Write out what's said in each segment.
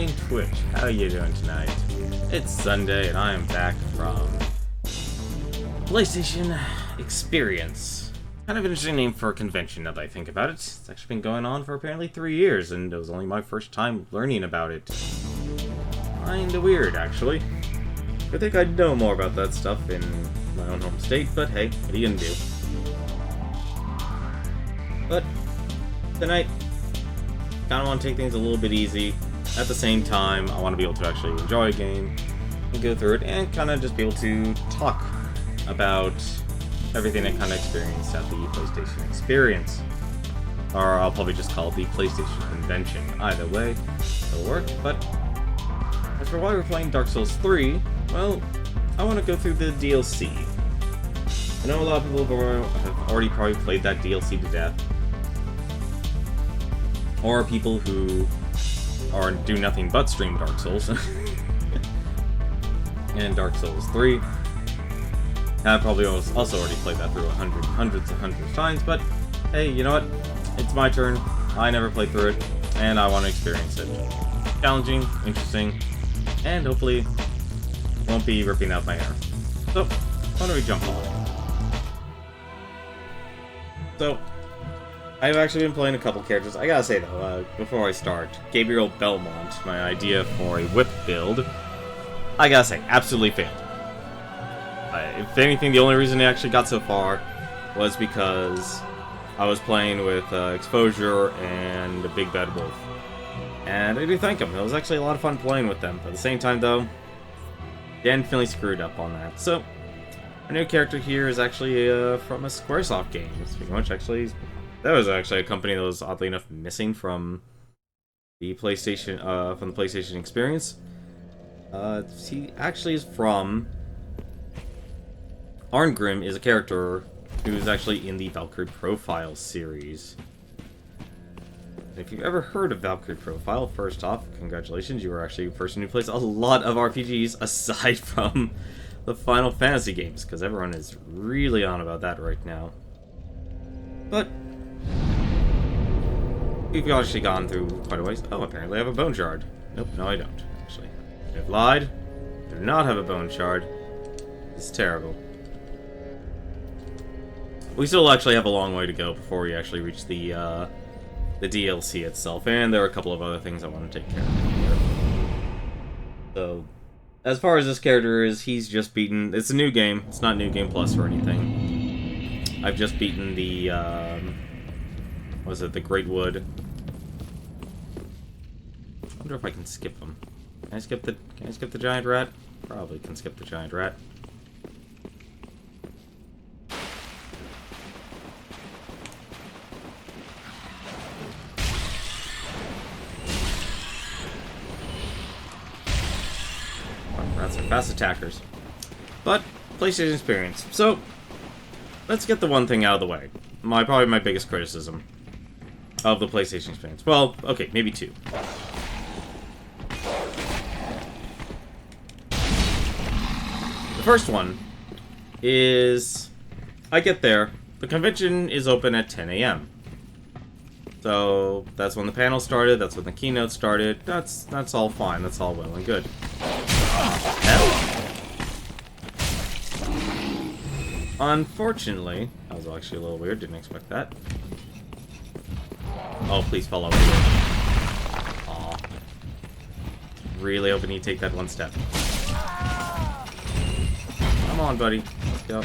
Hey Twitch, how you doing tonight? It's Sunday and I am back from PlayStation Experience. Kind of an interesting name for a convention now that I think about it. It's actually been going on for apparently 3 years and it was only my first time learning about it. Kinda weird, actually. I think I'd know more about that stuff in my own home state, but hey, what are you gonna do? But tonight, kind of want to take things a little bit easy. At the same time, I want to be able to actually enjoy a game and go through it and kind of just be able to talk about everything I kind of experienced at the PlayStation Experience. Or I'll probably just call it the PlayStation Convention. Either way, it'll work. But as for why we're playing Dark Souls 3, well, I want to go through the DLC. I know a lot of people have already probably played that DLC to death. Or people who do nothing but stream Dark Souls. And Dark Souls 3. I've probably also already played that through hundreds of times, but hey, you know what? It's my turn. I never played through it, and I want to experience it. Challenging, interesting, and hopefully won't be ripping out my hair. So, why don't we jump on? So, I've actually been playing a couple characters. I gotta say though, before I start, Gabriel Belmont, my idea for a whip build, I gotta say, absolutely failed. If anything, the only reason it actually got so far was because I was playing with Exposure and a Big Bad Wolf. And I do thank him. It was actually a lot of fun playing with them. At the same time though, definitely screwed up on that. So, our new character here is actually from a Squaresoft game. Speaking of which, actually, that was actually a company that was oddly enough missing from the PlayStation Experience. He actually is from Arngrim, is a character who's actually in the Valkyrie Profile series. If you've ever heard of Valkyrie Profile, first off, congratulations, you are actually a person who plays a lot of RPGs aside from the Final Fantasy games, because everyone is really on about that right now. But we've actually gone through quite a ways. Oh, apparently I have a bone shard. Nope, no I don't, actually. I've lied. I do not have a bone shard. It's terrible. We still actually have a long way to go before we actually reach the DLC itself, and there are a couple of other things I want to take care of here. So, as far as this character is, he's just beaten... It's a new game. It's not New Game Plus or anything. I've just beaten the, what was it, the Great Wood. I wonder if I can skip them. Can I skip the giant rat? Probably can skip the giant rat. Rats are fast attackers. But, PlayStation Experience. So, let's get the one thing out of the way. Probably my biggest criticism of the PlayStation Experience. Well, okay, maybe two. The first one is, I get there, the convention is open at 10 a.m. So, that's when the panel started, that's when the keynote started, that's all fine, that's all well and good. Hell. Unfortunately, that was actually a little weird, didn't expect that. Oh, please follow me. Aw. Really hoping you take that one step. Come on, buddy. Let's go.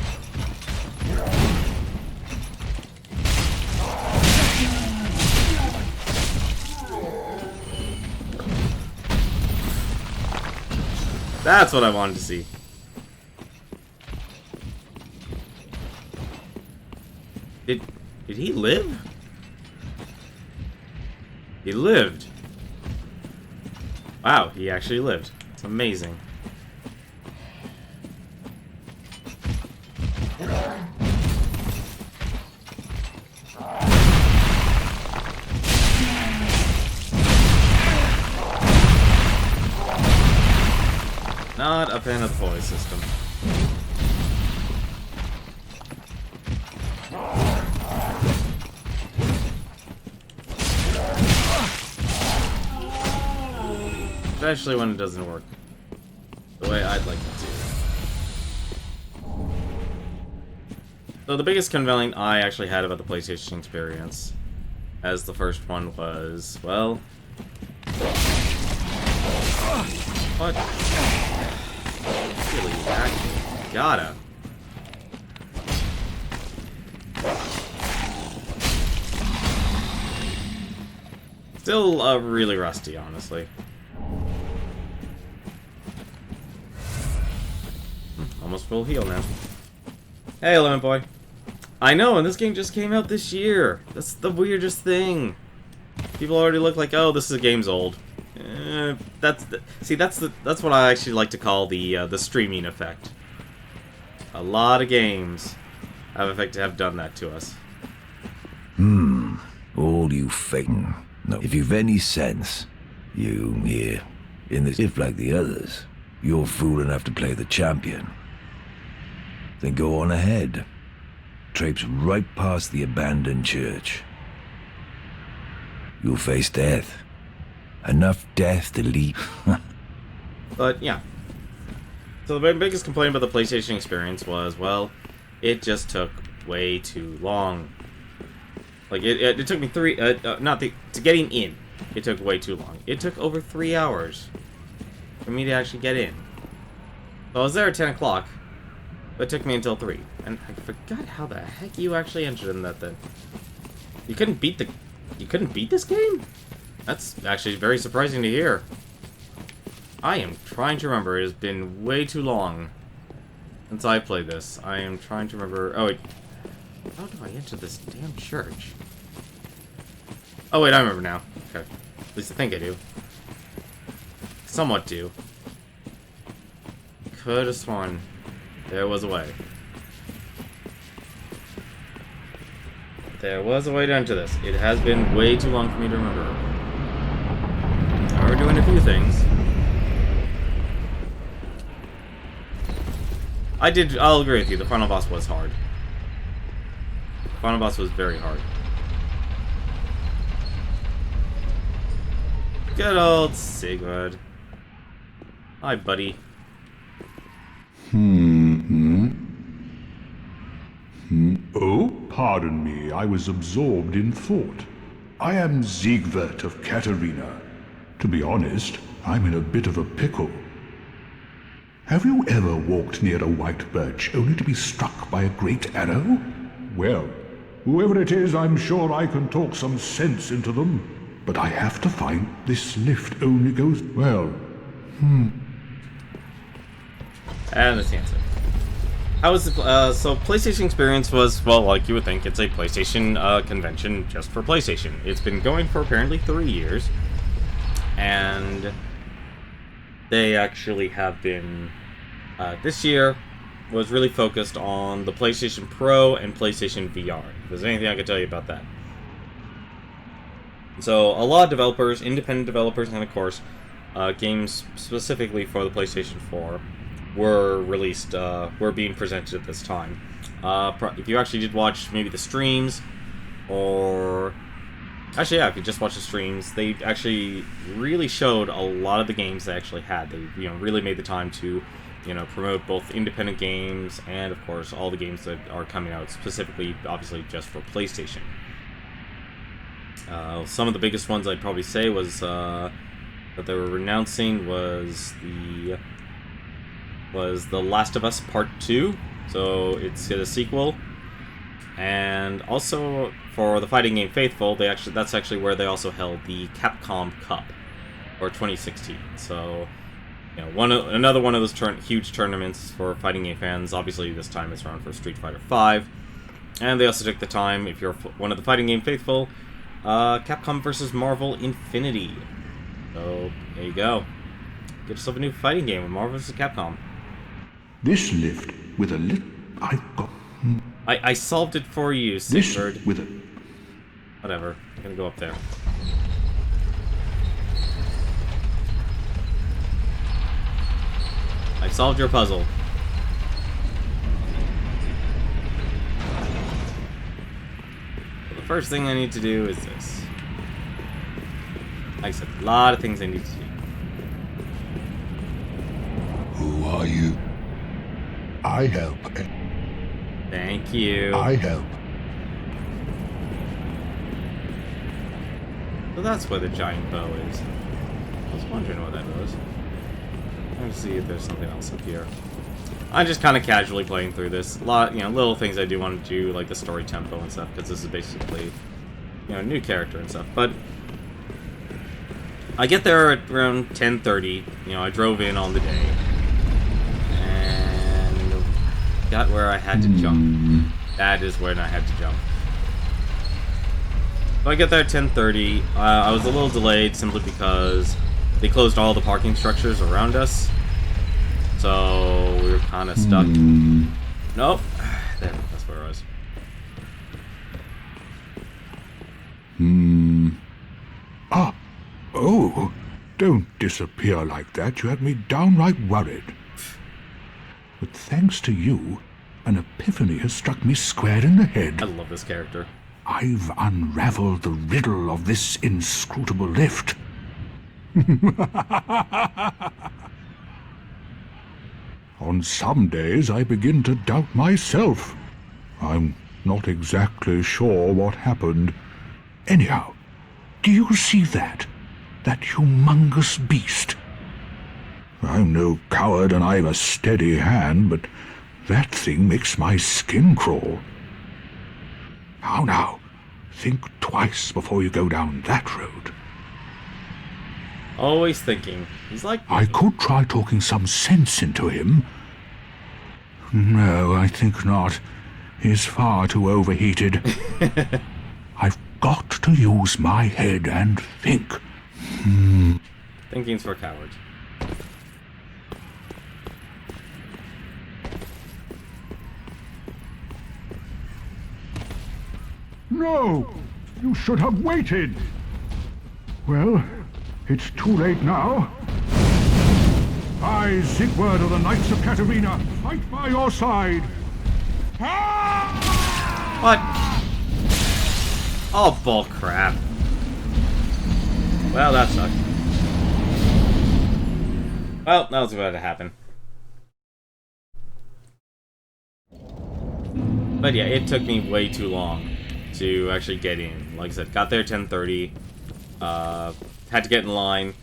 That's what I wanted to see. Did he live? He lived. Wow, he actually lived. It's amazing. Not a fan of the pulley system. Especially when it doesn't work the way I'd like it to. So the biggest complaint I actually had about the PlayStation experience, as the first one was, well... What? Really, actually, gotta. Still really rusty, honestly. Almost full heal now. Hey, Lemon Boy. I know, and this game just came out this year. That's the weirdest thing. People already look like, oh, this is game's old. That's what I actually like to call the streaming effect. A lot of games have done that to us. All you faking. No, if you've any sense, you here, in this, if like the others, you're fool enough to play the champion, then go on ahead. Traipse right past the abandoned church. You'll face death. Enough death to leave. But, yeah. So the biggest complaint about the PlayStation experience was, well, it just took way too long. Like, it took me to getting in, it took way too long. It took over 3 hours for me to actually get in. So I was there at 10 o'clock, but it took me until 3. And I forgot how the heck you actually entered in that thing. You couldn't beat this game? That's actually very surprising to hear. I am trying to remember. It has been way too long since I played this. I am trying to remember. Oh, wait. How do I enter this damn church? Oh, wait, I remember now. Okay. At least I think I do. Somewhat do. Could have sworn there was a way. There was a way to enter this. It has been way too long for me to remember. Now we're doing a few things. I'll agree with you, the final boss was hard. The final boss was very hard. Good old Sigurd. Hi, buddy. Oh, pardon me, I was absorbed in thought. I am Siegwart of Katarina. To be honest, I'm in a bit of a pickle. Have you ever walked near a white birch only to be struck by a great arrow? Well, whoever it is, I'm sure I can talk some sense into them. But I have to find this lift only goes, well, And that's the answer. How was the, so PlayStation experience was, well, like you would think, it's a PlayStation convention just for PlayStation. It's been going for apparently 3 years. And they actually have been, this year was really focused on the PlayStation Pro and PlayStation VR. If there's anything I can tell you about that. So a lot of developers, independent developers, and of course, games specifically for the PlayStation 4 were released, were being presented at this time. If you actually did watch maybe the streams, or... Actually, yeah, if you just watch the streams, they actually really showed a lot of the games they actually had. They, really made the time to, promote both independent games and, of course, all the games that are coming out, specifically, obviously, just for PlayStation. Some of the biggest ones I'd probably say was, that they were announcing was The Last of Us Part 2. So, it's a sequel. And also, for the fighting game Faithful, that's actually where they also held the Capcom Cup for 2016. So, another one of those huge tournaments for fighting game fans. Obviously, this time it's around for Street Fighter V. And they also took the time, if you're one of the fighting game Faithful, Capcom vs. Marvel Infinity. So, there you go. Get yourself a new fighting game with Marvel vs. Capcom. this lift with a lit... I've got... I solved it for you, Sigurd. This with a... Whatever. I'm gonna go up there. I've solved your puzzle. So the first thing I need to do is this. Like I said, a lot of things I need to do. are you? I help. Thank you. I help. So that's where the giant bow is. I was wondering what that was. Let's see if there's something else up here. I'm just kind of casually playing through this. A lot, little things I do want to do, like the story tempo and stuff, because this is basically, new character and stuff. But I get there at around 10:30. I drove in on the day and got where I had to jump. That is when I had to jump. So I get there at 10:30. I was a little delayed simply because they closed all the parking structures around us. So we were kind of stuck. Nope. There, that's where I was. Ah. Oh. Don't disappear like that. You had me downright worried. But thanks to you, an epiphany has struck me square in the head. I love this character. I've unraveled the riddle of this inscrutable lift. On some days I begin to doubt myself. I'm not exactly sure what happened. Anyhow, do you see that? That humongous beast? I'm no coward and I've a steady hand, but that thing makes my skin crawl. How now? Think twice before you go down that road. Always thinking. He's like... I could try talking some sense into him. No, I think not. He's far too overheated. I've got to use my head and think. Thinking's for cowards. No! You should have waited! Well, it's too late now. I, Sigurd of the Knights of Katarina, fight by your side! What? Oh, bull crap. Well, that sucked. Well, that was about to happen. But yeah, it took me way too long to actually get in. Like I said, got there at 10:30. Had to get in line.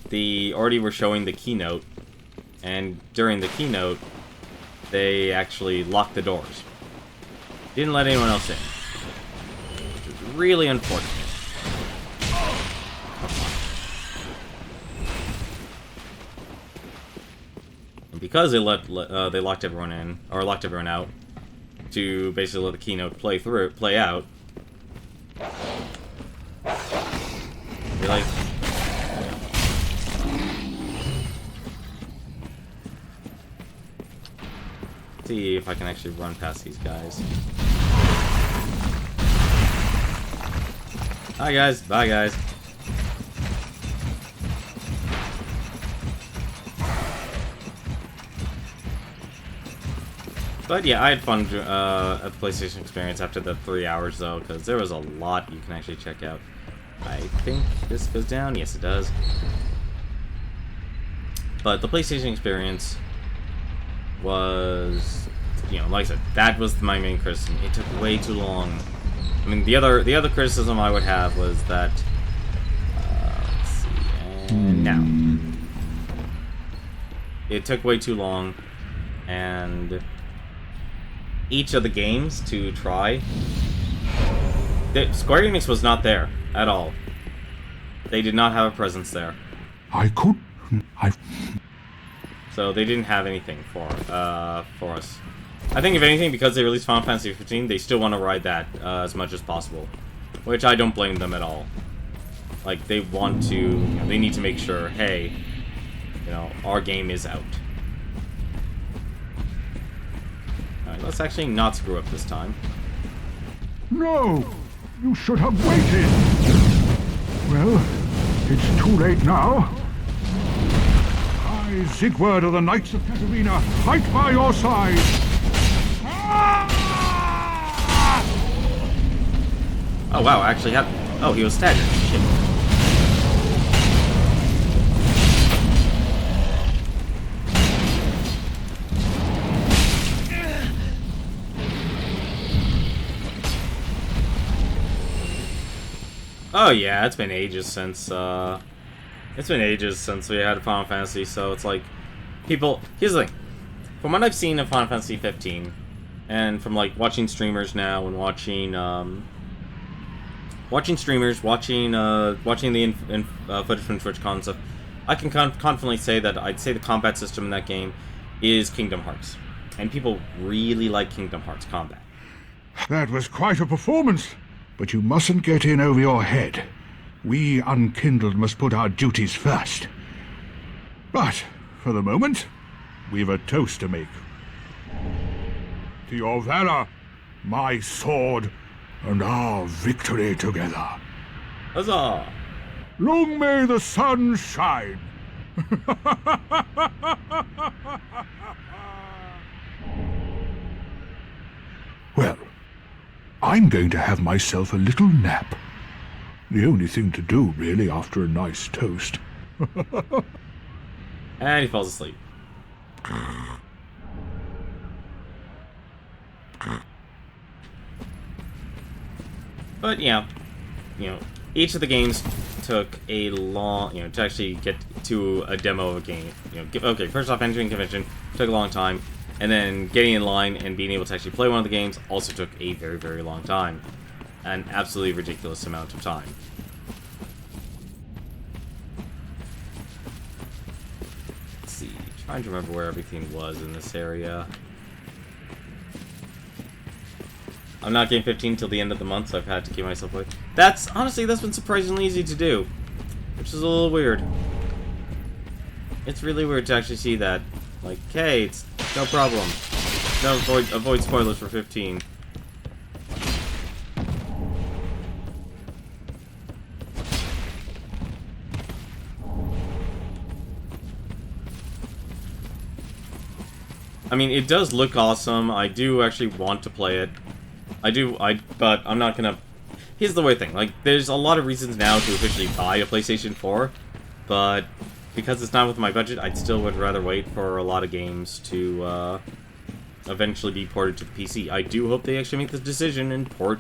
They already were showing the keynote, and during the keynote, they actually locked the doors. Didn't let anyone else in, which was really unfortunate. And because they locked everyone in, or locked everyone out, to basically let the keynote play out. Really? See if I can actually run past these guys. Hi guys, bye guys. But yeah, I had fun at the PlayStation Experience after the 3 hours though, because there was a lot you can actually check out. I think this goes down. Yes, it does. But the PlayStation Experience was, like I said, that was my main criticism. It took way too long. I mean, the other criticism I would have was that, let's see, and now. It took way too long, and each of the games to try, Square Enix was not there at all. They did not have a presence there. So they didn't have anything for us. I think if anything, because they released Final Fantasy 15, they still want to ride that as much as possible, which I don't blame them at all. Like, they want to, they need to make sure, hey, our game is out. Alright, let's actually not screw up this time. No! You should have waited! Well, it's too late now. I, Sigurd of the Knights of Katarina, fight by your side! Oh wow, I actually had... Oh, he was staggered. Shit. Oh yeah, it's been ages since we had Final Fantasy, so it's like people. Here's the thing: from what I've seen of Final Fantasy 15, and from like watching streamers now and watching streamers, watching the footage from TwitchCon and stuff, I can confidently say that I'd say the combat system in that game is Kingdom Hearts, and people really like Kingdom Hearts combat. That was quite a performance, but you mustn't get in over your head. We unkindled must put our duties first. But, for the moment, we've a toast to make. To your valor, my sword, and our victory together. Huzzah! Long may the sun shine! Well, I'm going to have myself a little nap. The only thing to do, really, after a nice toast. And he falls asleep. But yeah, each of the games took a long, to actually get to a demo of a game. Okay, first off, entering convention took a long time, and then getting in line and being able to actually play one of the games also took a very, very long time. An absolutely ridiculous amount of time. Let's see, trying to remember where everything was in this area. I'm not getting 15 till the end of the month, so I've had to keep myself away. Honestly, that's been surprisingly easy to do, which is a little weird. It's really weird to actually see that. Like, hey, it's no problem. No, avoid spoilers for 15. I mean, it does look awesome. I do actually want to play it. But I'm not gonna... Here's the weird thing. Like, there's a lot of reasons now to officially buy a PlayStation 4, but because it's not with my budget, I still would rather wait for a lot of games to eventually be ported to the PC. I do hope they actually make the decision and port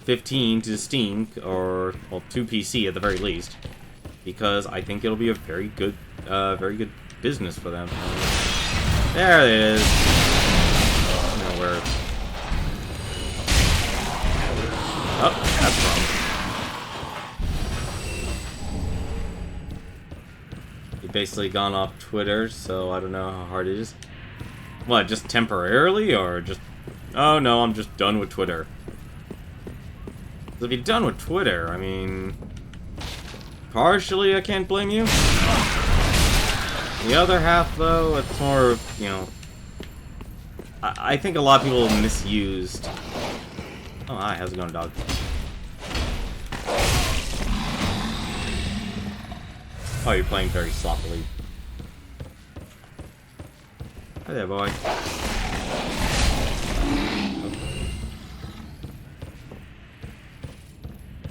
15 to Steam, or, well, to PC at the very least, because I think it'll be a very good business for them. There it is. I don't know where... Oh, that's wrong. You've basically gone off Twitter, so I don't know how hard it is. What, just temporarily, or just... Oh, no, I'm just done with Twitter. So if you're done with Twitter, I mean... Partially, I can't blame you. The other half, though, it's more, I think a lot of people misused... Oh, hi, how's it going, dog? Oh, you're playing very sloppily. Hi there, boy.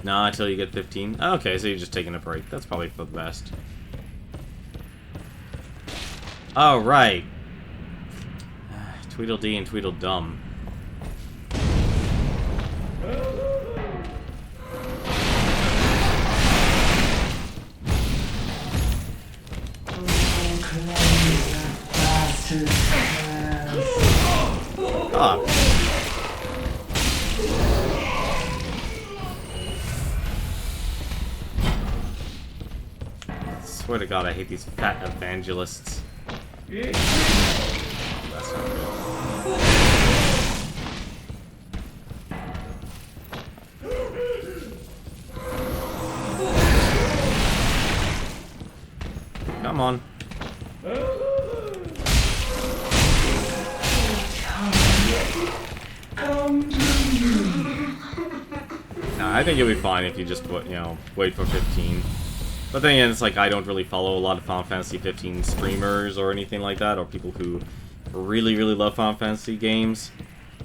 Nah, until you get 15. Okay, so you're just taking a break. That's probably for the best. Oh, right. Tweedledee and Tweedledum. Oh. I swear to God, I hate these fat evangelists. That's not good. Come on. Nah, I think you'll be fine if you just, wait for 15. But then again, it's like I don't really follow a lot of Final Fantasy 15 streamers or anything like that, or people who really, really love Final Fantasy games.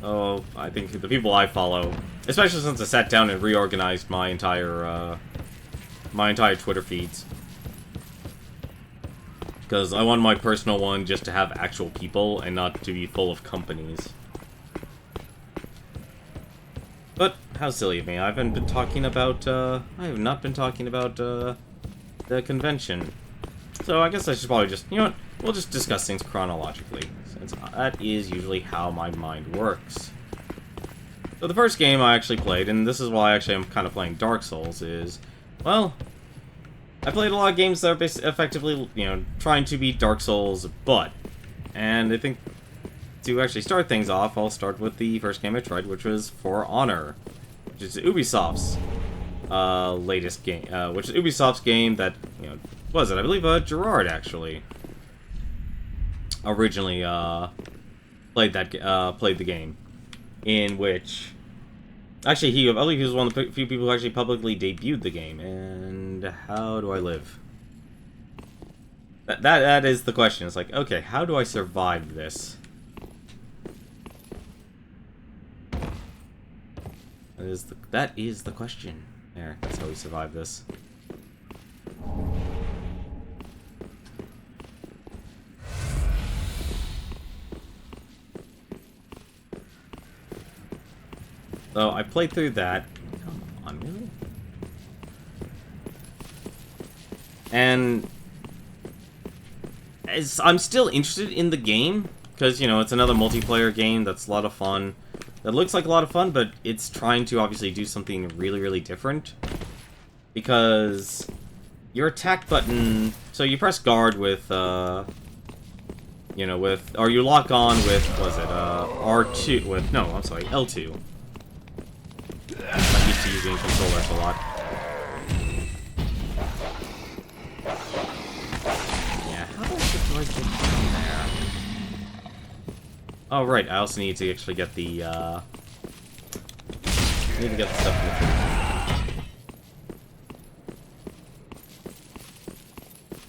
Oh, I think the people I follow, especially since I sat down and reorganized my entire Twitter feeds. Because I want my personal one just to have actual people and not to be full of companies. But how silly of me. I haven't been talking about, I have not been talking about, the convention. So I guess I should probably just, you know what, we'll just discuss things chronologically, since that is usually how my mind works. So the first game I actually played, and this is why actually I'm kind of playing Dark Souls, is, well, I played a lot of games that are effectively, you know, trying to beat Dark Souls, but, and I think to actually start things off, I'll start with the first game I tried, which was For Honor, which is Ubisoft's latest game, which is Ubisoft's game that, you know, was it? I believe Gerard actually originally played the game, in which actually I believe he was one of the few people who actually publicly debuted the game. And how do I live? That is the question. It's like, okay, how do I survive this? That is the question. There, that's how we survive this. So I played through that. Come on, really? And I'm still interested in the game, because, you know, it's another multiplayer game that's a lot of fun. That looks like a lot of fun, but it's trying to obviously do something really, really different. Because your attack button... So you press guard with, you know, with... Or you lock on with, what was it, R2... With... No, I'm sorry, L2. I'm used to using controllers a lot. Yeah, how do I get down there? Oh, right, I also need to actually get the, I need to get the stuff in the food.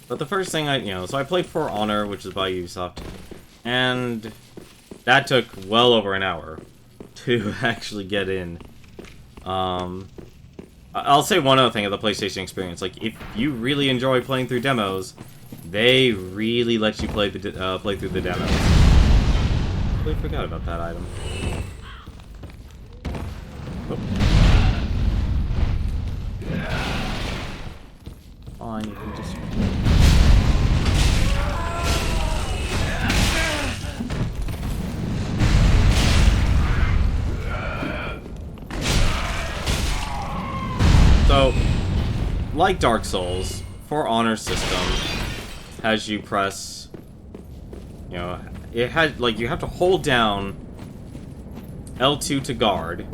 But the first thing so I played For Honor, which is by Ubisoft, and that took well over an hour to actually get in. I'll say one other thing of the PlayStation experience. Like, if you really enjoy playing through demos, they really let you play through the demos. I totally forgot about that item. Oh. Fine, you can just... So, like Dark Souls, For Honor system has you press, you know, it had, like, you have to hold down L2 to guard,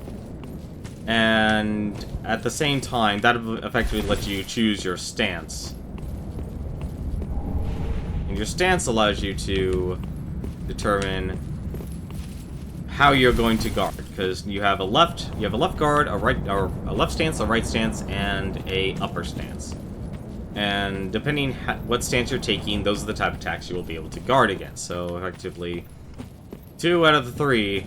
and at the same time, that effectively lets you choose your stance. And your stance allows you to determine how you're going to guard, because you have a left guard, a right, or a left stance, a right stance, and a upper stance. And depending what stance you're taking, those are the type of attacks you will be able to guard against. So effectively, 2 out of the 3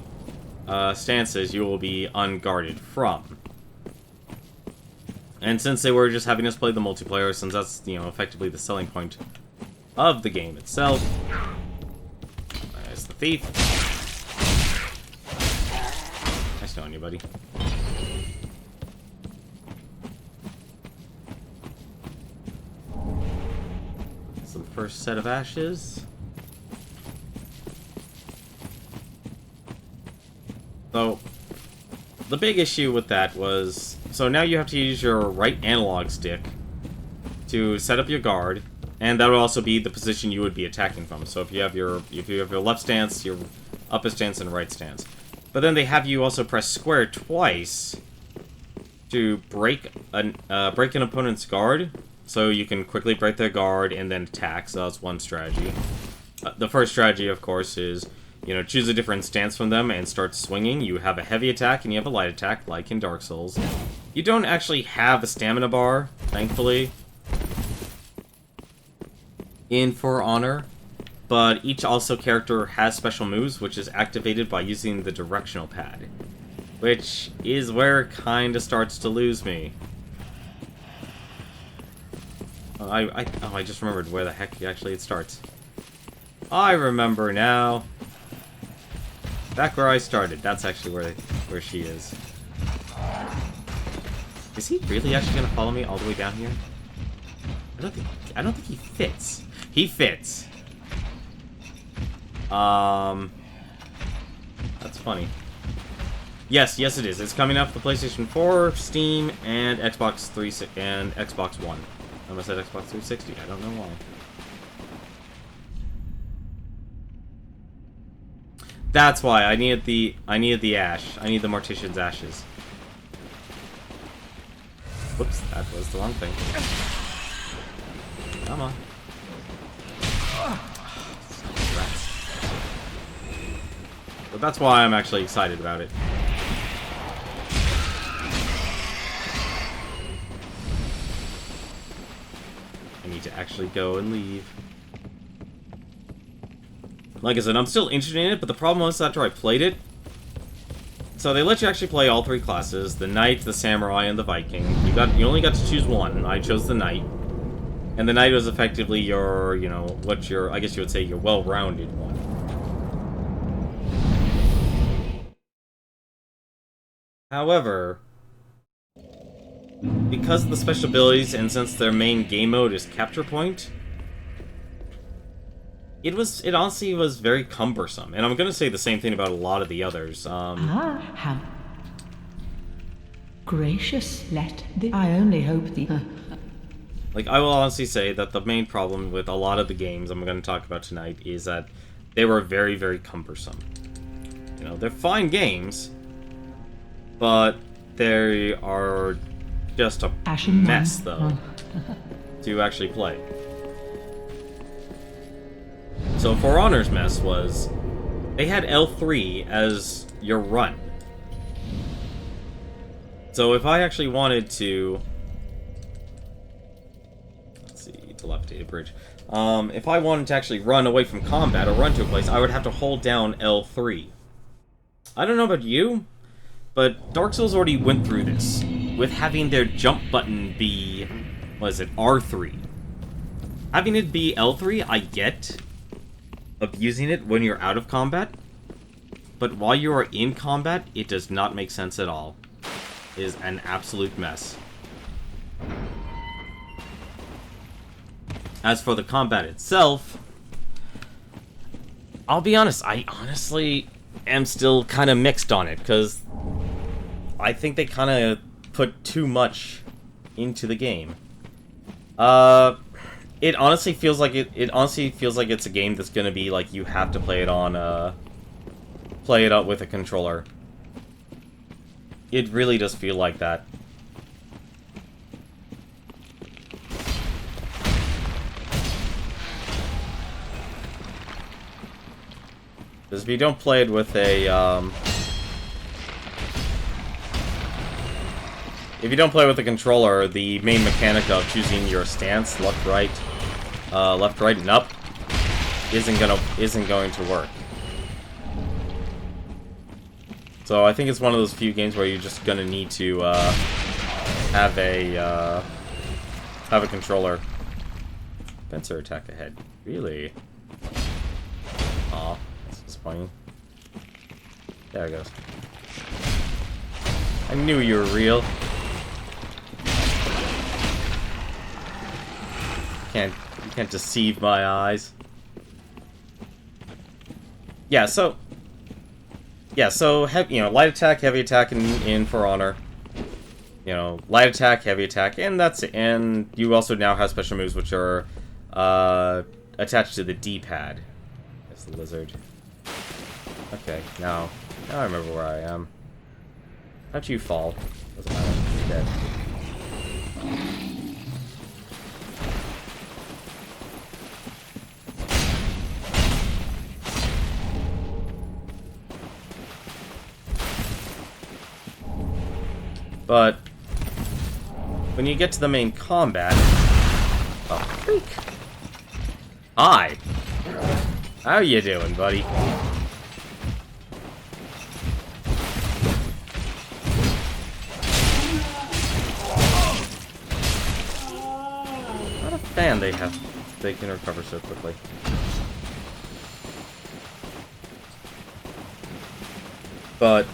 stances you will be unguarded from. And since they were just having us play the multiplayer, since that's, you know, effectively the selling point of the game itself, there's the thief. Nice knowing you, buddy. So the first set of ashes. So, the big issue with that was, so now you have to use your right analog stick to set up your guard, and that would also be the position you would be attacking from. So if you have your left stance, your upper stance, and right stance. But then they have you also press square twice to break an opponent's guard, so you can quickly break their guard and then attack. So that's one strategy. The first strategy, of course, is, you know, choose a different stance from them and start swinging. You have a heavy attack and you have a light attack, like in Dark Souls. You don't actually have a stamina bar, thankfully, in For Honor, but each also character has special moves, which is activated by using the directional pad, which is where it kind of starts to lose me. I just remembered where the heck actually it starts. I remember now. Back where I started. That's actually where she is. Is he really actually gonna follow me all the way down here? I don't think he fits. He fits. That's funny. Yes, it is. It's coming out for PlayStation 4, Steam, and Xbox 360 and Xbox One. I almost said Xbox 360. I don't know why. That's why I needed the ash. I need the Mortician's ashes. Whoops, that was the wrong thing. Come on. But that's why I'm actually excited about it. I need to actually go and leave. Like I said, I'm still interested in it, but the problem was after I played it... So they let you actually play all three classes, the Knight, the Samurai, and the Viking. You only got to choose one. I chose the Knight. And the Knight was effectively your, you know, I guess you would say your well-rounded one. However, because of the special abilities and since their main game mode is capture point, it honestly was very cumbersome. And I'm going to say the same thing about a lot of the others. How gracious I only hope the... Like, I will honestly say that the main problem with a lot of the games I'm going to talk about tonight is that they were very, very cumbersome. You know, they're fine games, but they are just a mess, though, to actually play. So For Honor's mess was, they had L3 as your run. So if I actually wanted to... Let's see, dilapidated bridge. If I wanted to actually run away from combat or run to a place, I would have to hold down L3. I don't know about you, but Dark Souls already went through this, with having their jump button be, what is it, R3. Having it be L3, I get of using it when you're out of combat, but while you are in combat, it does not make sense at all. It is an absolute mess. As for the combat itself, I'll be honest, I honestly am still kind of mixed on it, because I think they kind of put too much into the game. It honestly feels like it's a game that's gonna be like you have to play it on play it out with a controller. It really does feel like that. Because if you don't play it with a if you don't play with the controller, the main mechanic of choosing your stance, left, right, and up, isn't going to work. So I think it's one of those few games where you're just gonna need to have a controller. Fencer attack ahead. Really? Aw, that's disappointing. There it goes. I knew you were real. You can't deceive my eyes. Yeah, so you know, light attack, heavy attack in For Honor. You know, light attack, heavy attack, and that's it. And you also now have special moves which are attached to the D-pad. That's the lizard. Okay, now I remember where I am. How'd you fall? Doesn't matter. You're dead. But when you get to the main combat... Oh, freak. Hi. How you doing, buddy? Not a fan they can recover so quickly. But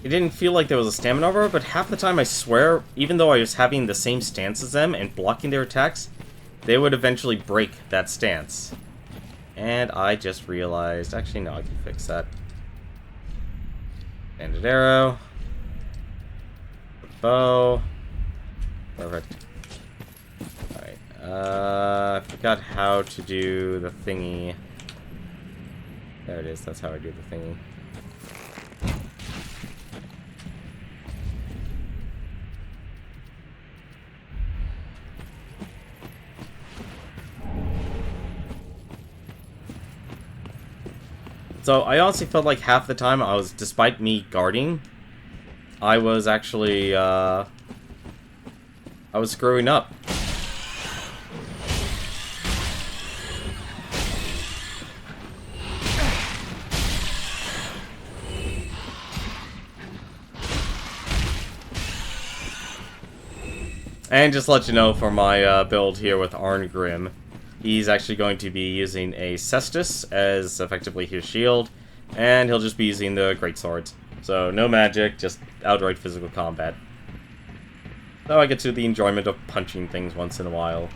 it didn't feel like there was a stamina bar, but half the time I swear, even though I was having the same stance as them and blocking their attacks, they would eventually break that stance. And I just realized, actually no, I can fix that. Banded arrow. Bow. Perfect. Alright, I forgot how to do the thingy. There it is, that's how I do the thingy. So I honestly felt like half the time I was, despite me guarding, I was actually, I was screwing up. And just to let you know, for my build here with Arngrim, he's actually going to be using a Cestus as effectively his shield, and he'll just be using the great swords. So no magic, just outright physical combat. So I get to the enjoyment of punching things once in a while.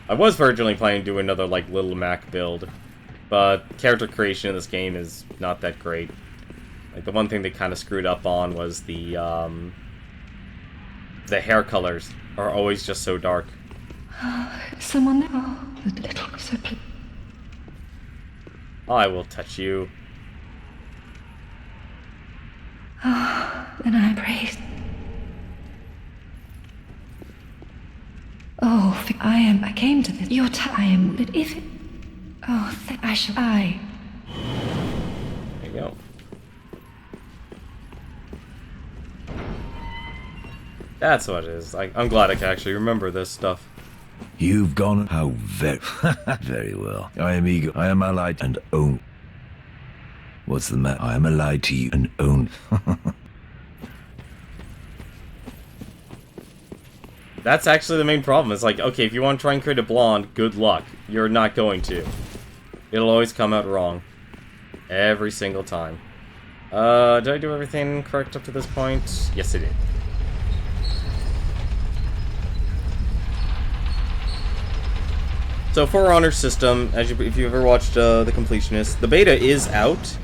I was originally planning to do another like Little Mac build, but character creation in this game is not that great. Like the one thing they kind of screwed up on was the hair colors are always just so dark. Someone there? Oh, the little so I will touch you. and I praise. Oh, I came to this. Your time, but if it. Oh, I shall. There you go. That's what it is. I'm glad I can actually remember this stuff. You've gone how very... very well. I am eager. I am allied and own. What's the matter? I am allied to you and own. That's actually the main problem. It's like, okay, if you want to try and create a blonde, good luck. You're not going to. It'll always come out wrong. Every single time. Did I do everything correct up to this point? Yes, I did. So for Honor System, if you ever watched The Completionist, the beta is out.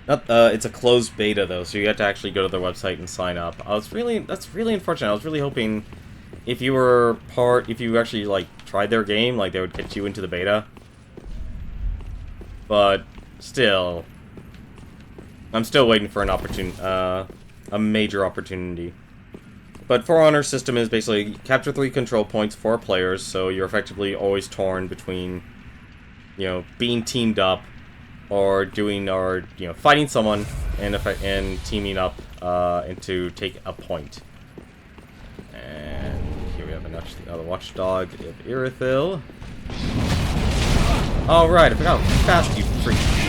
It's a closed beta though, so you have to actually go to their website and sign up. That's really unfortunate. I was really hoping if you actually like tried their game, like they would get you into the beta. But still, I'm still waiting for an a major opportunity. But For Honor System is basically capture 3 control points for players, so you're effectively always torn between, you know, being teamed up or fighting someone and teaming up and to take a point. And here we have another watchdog of Irithyll. Oh right, I forgot how fast you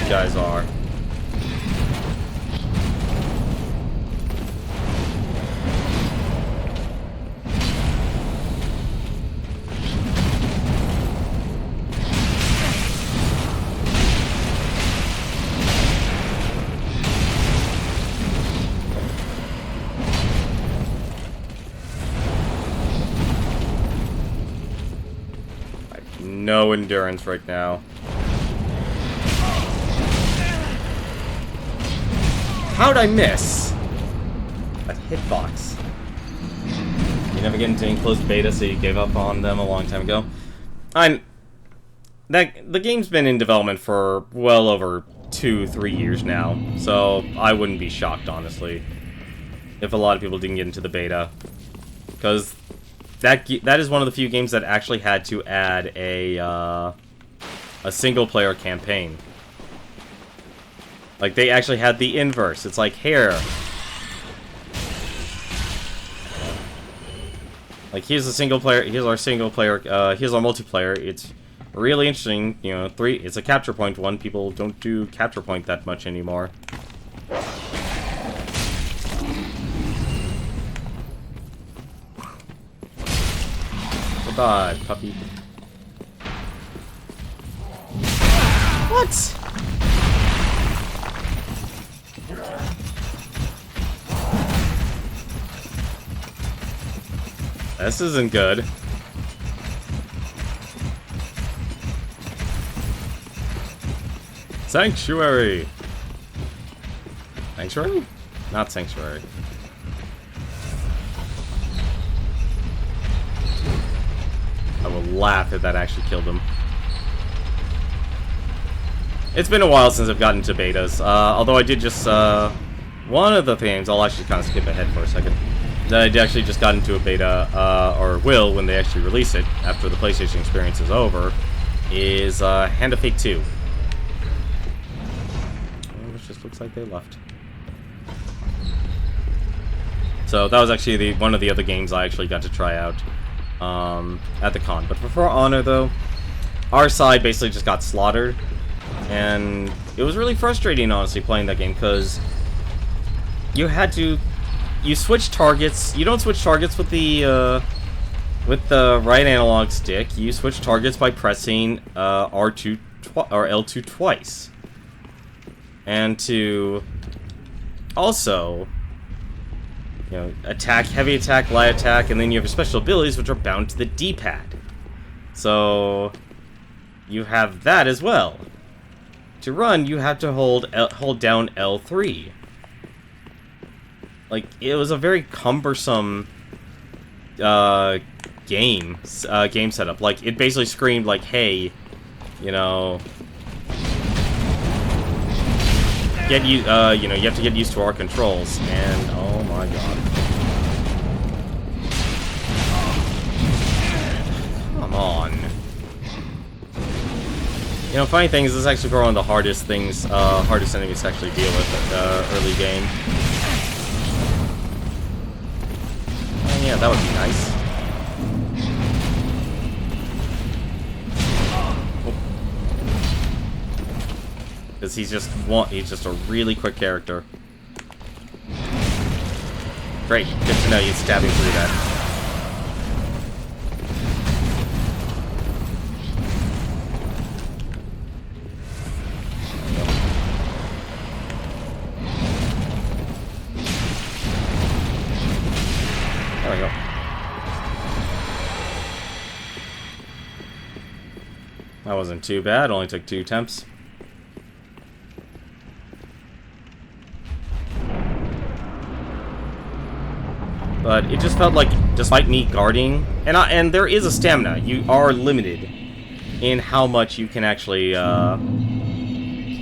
guys are. No endurance right now. How'd I miss? That hitbox. You never get into any closed beta, so you gave up on them a long time ago. The game's been in development for well over 2-3 years now, so I wouldn't be shocked, honestly, if a lot of people didn't get into the beta, because that is one of the few games that actually had to add a single-player campaign. Like, they actually had the inverse. It's like, here. Like, here's a single-player, here's our single-player, here's our multiplayer. It's really interesting, you know, it's a capture point one. People don't do capture point that much anymore. Goodbye, puppy. What? This isn't good. Sanctuary! Sanctuary? Not Sanctuary. I will laugh if that actually killed him. It's been a while since I've gotten to betas, although I did just, one of the things, I'll actually kind of skip ahead for a second, that I actually just got into a beta, or will when they actually release it, after the PlayStation experience is over, is, Hand of Fate 2. Which just looks like they left. So that was actually one of the other games I actually got to try out, at the con. But for Honor, though, our side basically just got slaughtered. And it was really frustrating, honestly, playing that game, because you switch targets. You don't switch targets with the right analog stick. You switch targets by pressing R2 or L2 twice. And to also, you know, attack, heavy attack, light attack, and then you have your special abilities, which are bound to the D-pad. So you have that as well. To run, you have to hold down L3. Like, it was a very cumbersome game setup. Like, it basically screamed like, "Hey, you know, you have to get used to our controls." And oh my god, come on. You know, funny thing is, this is actually one of the hardest enemies to actually deal with at early game. And yeah, that would be nice. Because he's just a really quick character. Great, good to know you stabbing through that. There we go. That wasn't too bad, only took 2 attempts. But it just felt like, despite me guarding, and there is a stamina, you are limited in how much you can actually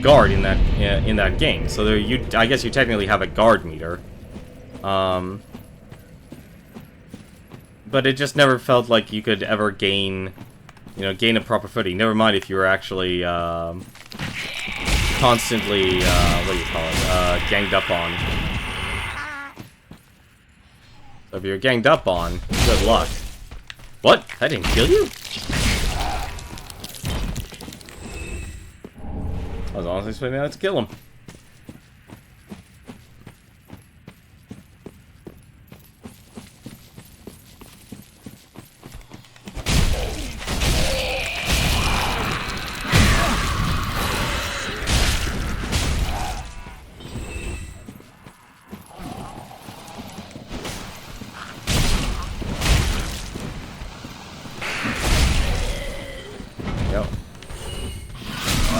guard in that game. So I guess you technically have a guard meter. But it just never felt like you could ever gain a proper footing. Never mind if you were actually constantly, ganged up on. So if you're ganged up on, good luck. What? That didn't kill you? I was honestly expecting that to kill him.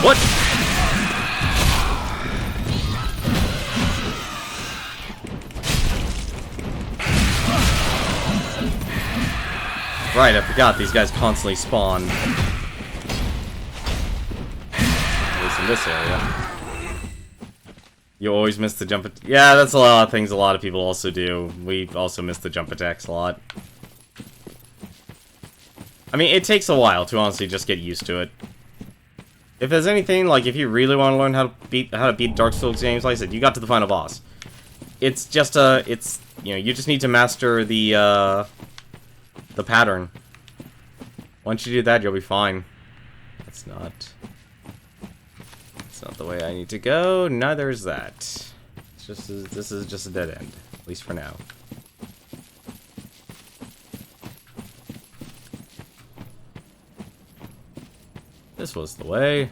What? Right, I forgot these guys constantly spawn. At least in this area. You always miss the jump attack. Yeah, that's a lot of things a lot of people also do. We also miss the jump attacks a lot. I mean, it takes a while to honestly just get used to it. If there's anything, like, if you really want to learn how to beat Dark Souls games, like I said, you got to the final boss. It's just you just need to master the pattern. Once you do that, you'll be fine. It's not the way I need to go. Neither is that. This is just a dead end, at least for now. This was the way.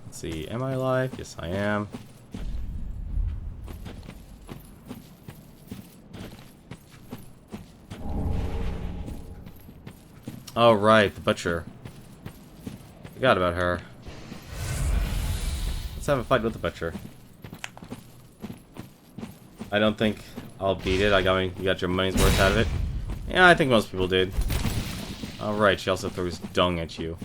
Let's see, am I alive? Yes, I am. Oh, right, the butcher. Forgot about her. Let's have a fight with the butcher. I don't think I'll beat it. You got your money's worth out of it. Yeah, I think most people did. Alright, she also throws dung at you.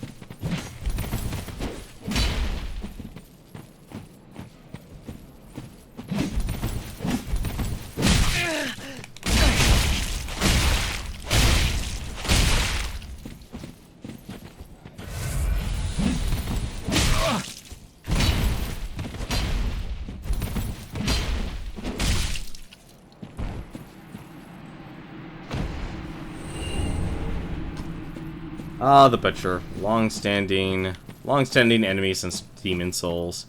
Ah, the Butcher. Long-standing enemy since Demon Souls.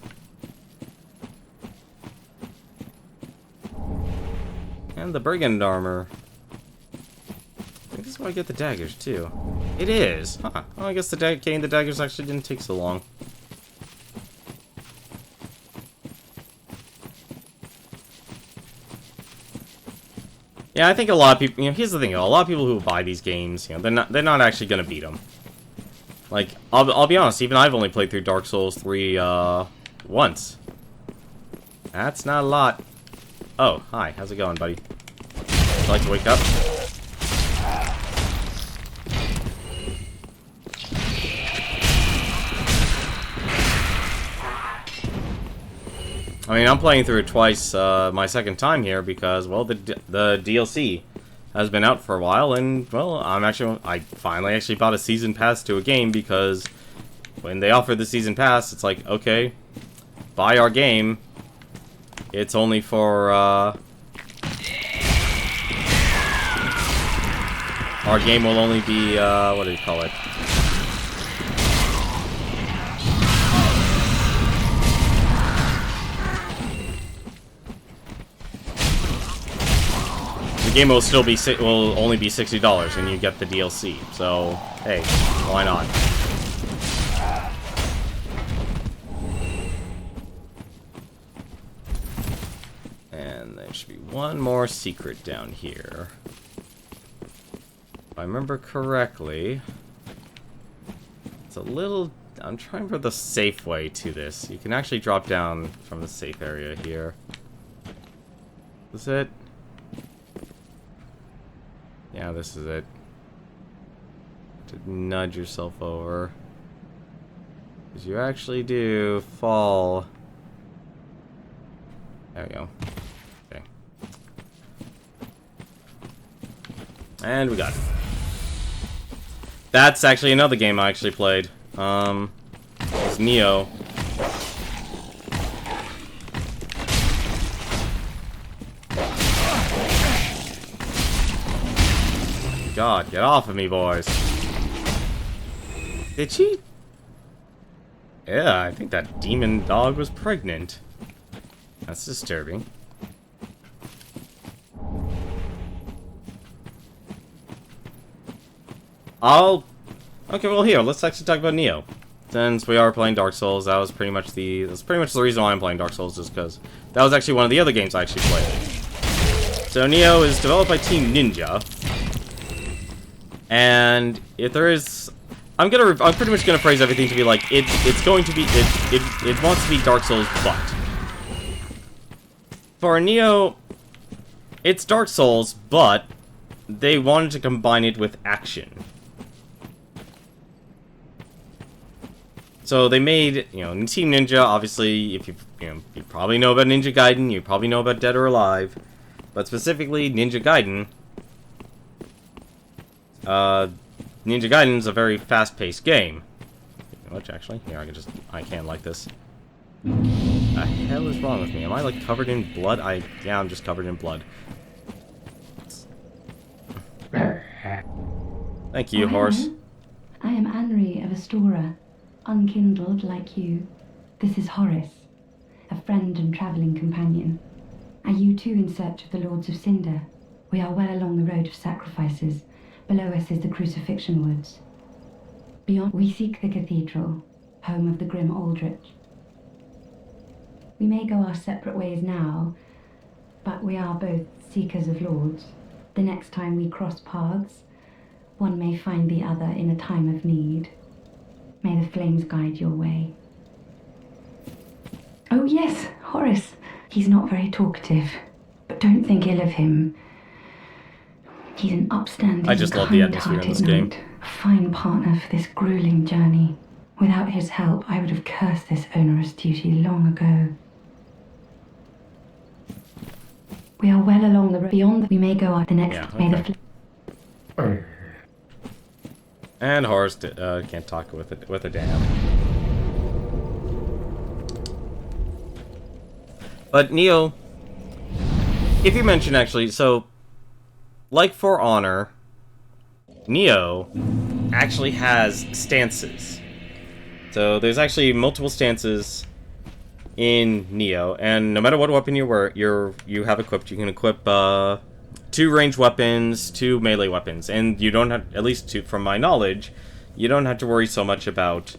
And the Brigand armor. I think this is where I get the daggers, too. It is! Huh. Well, I guess getting the daggers actually didn't take so long. Yeah, I think a lot of people, here's the thing, a lot of people who buy these games, they're not actually gonna beat them. Like, I'll be honest, even I've only played through Dark Souls 3, once. That's not a lot. Oh, hi, how's it going, buddy? Would you like to wake up? I mean, I'm playing through it twice, my second time here because, well, the DLC has been out for a while, and, well, I finally actually bought a season pass to a game because when they offer the season pass, it's like, okay, buy our game. It's only for, our game will only be, what do you call it? The game will still be will only be $60, and you get the DLC. So, hey, why not? And there should be one more secret down here. If I remember correctly, it's a little. I'm trying for the safe way to this. You can actually drop down from the safe area here. Is it? Yeah, this is it. To nudge yourself over. Because you actually do fall. There we go. Okay. And we got it. That's actually another game I actually played. It's Neo. God, get off of me, boys. Did she? Yeah, I think that demon dog was pregnant. That's disturbing. Okay, well here, let's actually talk about Neo. Since we are playing Dark Souls, that's pretty much the reason why I'm playing Dark Souls, is because that was actually one of the other games I actually played. So Neo is developed by Team Ninja. And if there is, I'm pretty much gonna phrase everything to be like it wants to be Dark Souls, but for Neo, it's Dark Souls, but they wanted to combine it with action. So they made, Team Ninja. Obviously, if you probably know about Ninja Gaiden, you probably know about Dead or Alive, but specifically Ninja Gaiden. Ninja Gaiden's a very fast-paced game. Which, actually, here, I can like this. What the hell is wrong with me? Am I, like, covered in blood? Yeah, I'm just covered in blood. Thank you, horse. I am Anri of Astora, unkindled like you. This is Horace, a friend and travelling companion. Are you too in search of the Lords of Cinder? We are well along the road of sacrifices. Below us is the Crucifixion Woods. Beyond, we seek the cathedral, home of the grim Aldrich. We may go our separate ways now, but we are both seekers of lords. The next time we cross paths, One may find the other in a time of need. May the flames guide your way. Oh yes, Horace. He's not very talkative, but don't think ill of him. He's an upstanding, I just love the atmosphere in this game. knight, a fine partner for this grueling journey. Without his help, I would have cursed this onerous duty long ago. We are well along the road. Beyond, we may go on the next. Yeah, May okay. the And Horace can't talk with a dam. But Neo, if you mention actually, so like For Honor, Neo actually has stances. So there's actually multiple stances in Neo, and no matter what weapon you have equipped, you can equip 2 ranged weapons, 2 melee weapons, and you don't have, at least from my knowledge, you don't have to worry so much about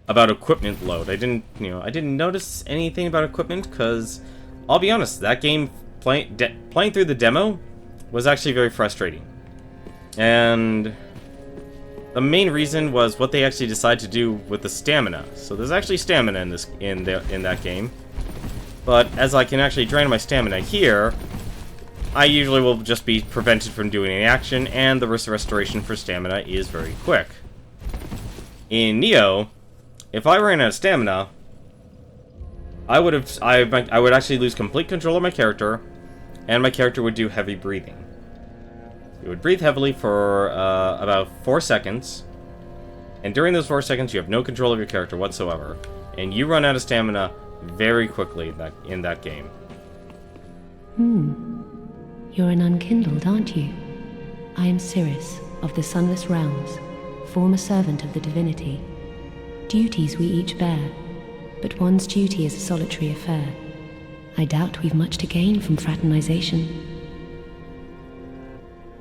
equipment load. I didn't notice anything about equipment because, I'll be honest, that game playing through the demo was actually very frustrating, and the main reason was what they actually decided to do with the stamina. So there's actually stamina in that game. But as I can actually drain my stamina here, I usually will just be prevented from doing any action, and the restoration for stamina is very quick. In Neo, if I ran out of stamina, I would actually lose complete control of my character, and my character would do heavy breathing. It would breathe heavily for about 4 seconds, and during those 4 seconds, you have no control of your character whatsoever, and you run out of stamina very quickly in that game. You're an unkindled, aren't you? I am Cirrus, of the Sunless Realms, former servant of the divinity. Duties we each bear, but one's duty is a solitary affair. I doubt we've much to gain from fraternization.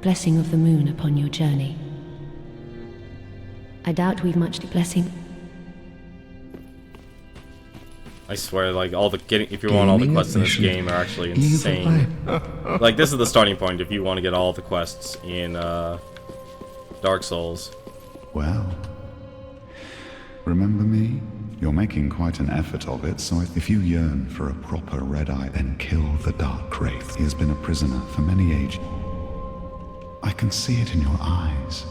Blessing of the moon upon your journey. I doubt we've much to blessing. I swear, like, if you want all the quests in this game are actually insane. Like, this is the starting point if you want to get all the quests in Dark Souls. Well, remember me? You're making quite an effort of it, so if you yearn for a proper red-eye, then kill the Dark Wraith. He has been a prisoner for many ages. I can see it in your eyes.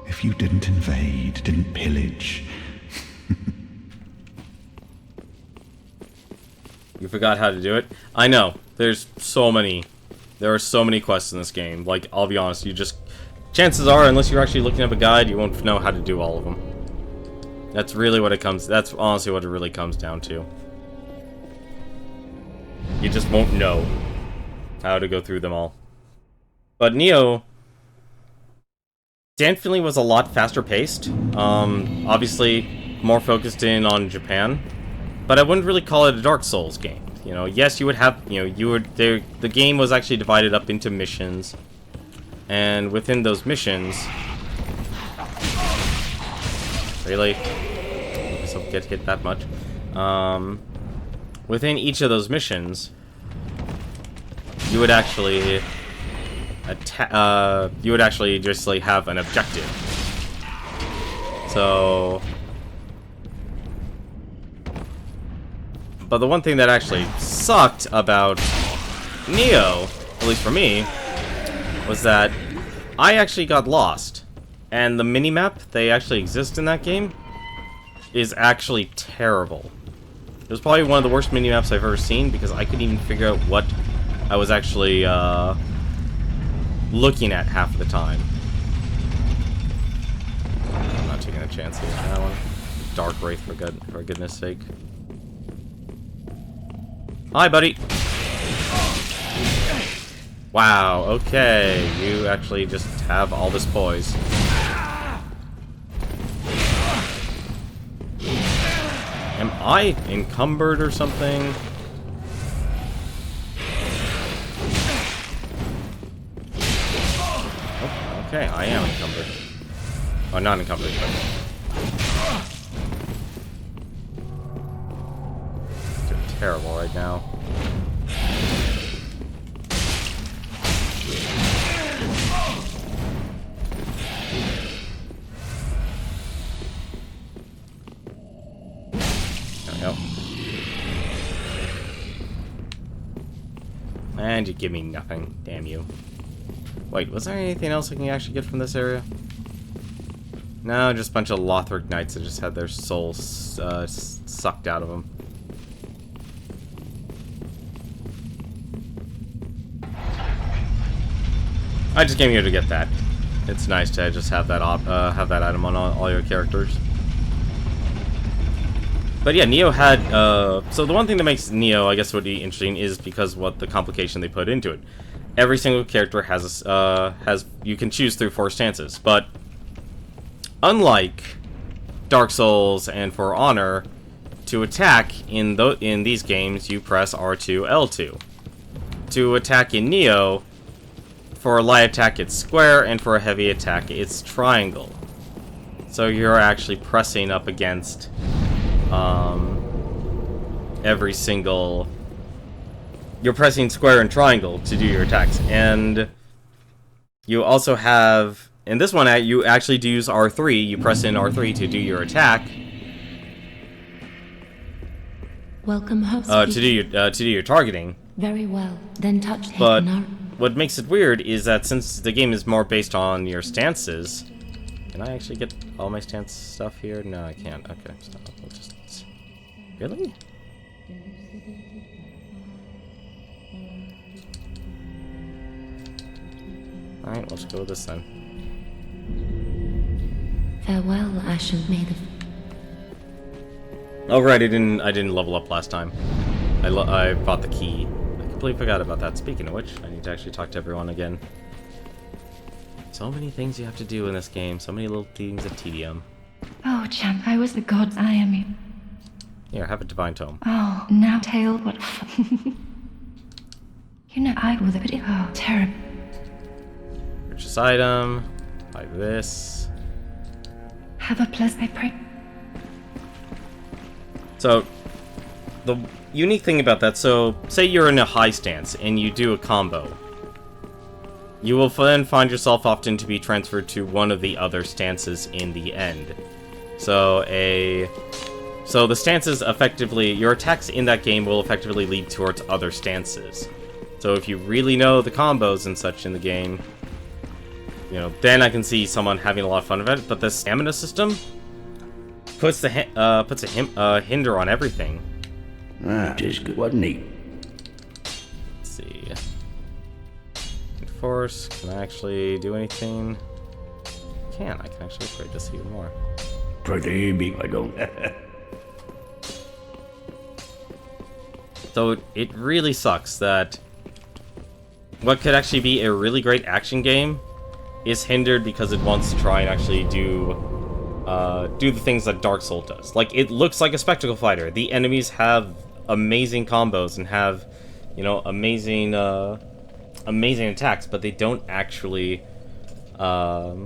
If you didn't invade, didn't pillage... You forgot how to do it? I know. There are so many quests in this game. Like, I'll be honest, chances are, unless you're actually looking up a guide, you won't know how to do all of them. That's honestly what it really comes down to. You just won't know how to go through them all. But Neo definitely was a lot faster paced. Obviously more focused in on Japan. But I wouldn't really call it a Dark Souls game. You know, yes, you would have, the game was actually divided up into missions. And within those missions... Really? Let myself get hit that much. Within each of those missions, you would actually... just, like, have an objective. So... But the one thing that actually sucked about Neo, at least for me, was that I actually got lost. And the minimap, they actually exist in that game, is actually terrible. It was probably one of the worst minimaps I've ever seen because I couldn't even figure out what I was actually looking at half of the time. I'm not taking a chance here on that one. Dark Wraith, for goodness sake. Hi, buddy. Wow, okay. You actually just have all this poise. Am I encumbered or something? Oh, okay, I am encumbered. Oh, not encumbered, but... Terrible right now. And you give me nothing. Damn you. Wait, was there anything else I can actually get from this area? No, just a bunch of Lothric knights that just had their souls sucked out of them. I just came here to get that. It's nice to just have that item on all your characters. But yeah, Neo had, so the one thing that makes Neo, I guess, would be interesting is because what the complication they put into it. Every single character has, you can choose through 4 stances, but unlike Dark Souls and For Honor, to attack in these games, you press R2, L2. To attack in Neo, for a light attack it's square, and for a heavy attack it's triangle. So you're actually pressing up against every single... You're pressing square and triangle to do your attacks. And you also have... In this one, you actually do use R3. You press in R3 to do your attack. Welcome, host. To do your targeting. Very well. Then touch the But Tenmar. what makes it weird is that since the game is more based on your stances... Can I actually get all my stance stuff here? No, I can't. Okay, so we'll just... Really? Alright, let's go with this then. Farewell, Ashen Maiden. Oh right, I didn't level up last time. I bought the key. I completely forgot about that. Speaking of which, I need to actually talk to everyone again. So many things you have to do in this game. So many little things of tedium. Oh, champ, I was the god I am you. Here, have a divine tome. Oh, now tail, what You know, I was a bit, oh, terrible. Purchase item. Buy this. Have a pleasant, I pray. So, the unique thing about that, so, say you're in a high stance and you do a combo. You will then find yourself often to be transferred to one of the other stances in the end. So the stances effectively, your attacks in that game will effectively lead towards other stances. So if you really know the combos and such in the game, you know, then I can see someone having a lot of fun with it. But the stamina system puts a hinder on everything. Ah, just good, wasn't he? Let's see. Force, can I actually do anything? I can actually upgrade this even more. Pretty big, I don't. So it really sucks that what could actually be a really great action game is hindered because it wants to try and actually do the things that Dark Souls does. Like, it looks like a spectacle fighter. The enemies have amazing combos and have, you know, amazing attacks, but they don't actually, but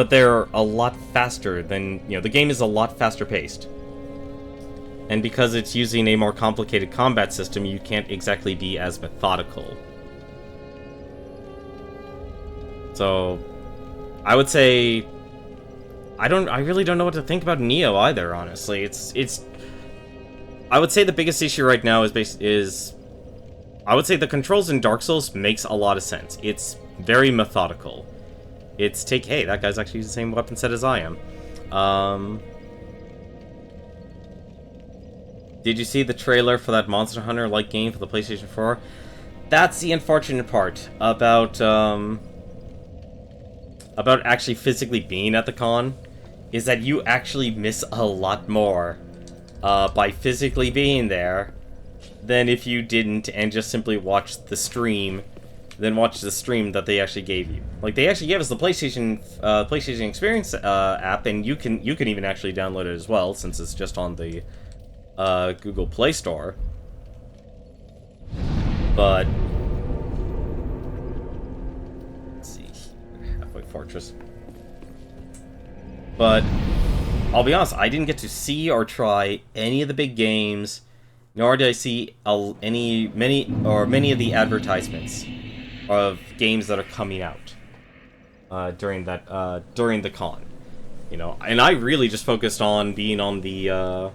they're a lot faster than, you know, the game is a lot faster paced. And because it's using a more complicated combat system, you can't exactly be as methodical. So, I would say, I really don't know what to think about Neo either, honestly. It's I would say the biggest issue right now is I would say the controls in Dark Souls makes a lot of sense. It's very methodical. It's hey, that guy's actually using the same weapon set as I am. Did you see the trailer for that Monster Hunter-like game for the PlayStation 4? That's the unfortunate part about actually physically being at the con, is that you actually miss a lot more by physically being there than if you didn't and just simply watched the stream, that they actually gave you. Like, they actually gave us the PlayStation Experience app, and you can even actually download it as well, since it's just on the Google Play Store. But let's see, Halfway Fortress. But I'll be honest, I didn't get to see or try any of the big games, nor did I see many of the advertisements of games that are coming out during the con. You know, and I really just focused on being on the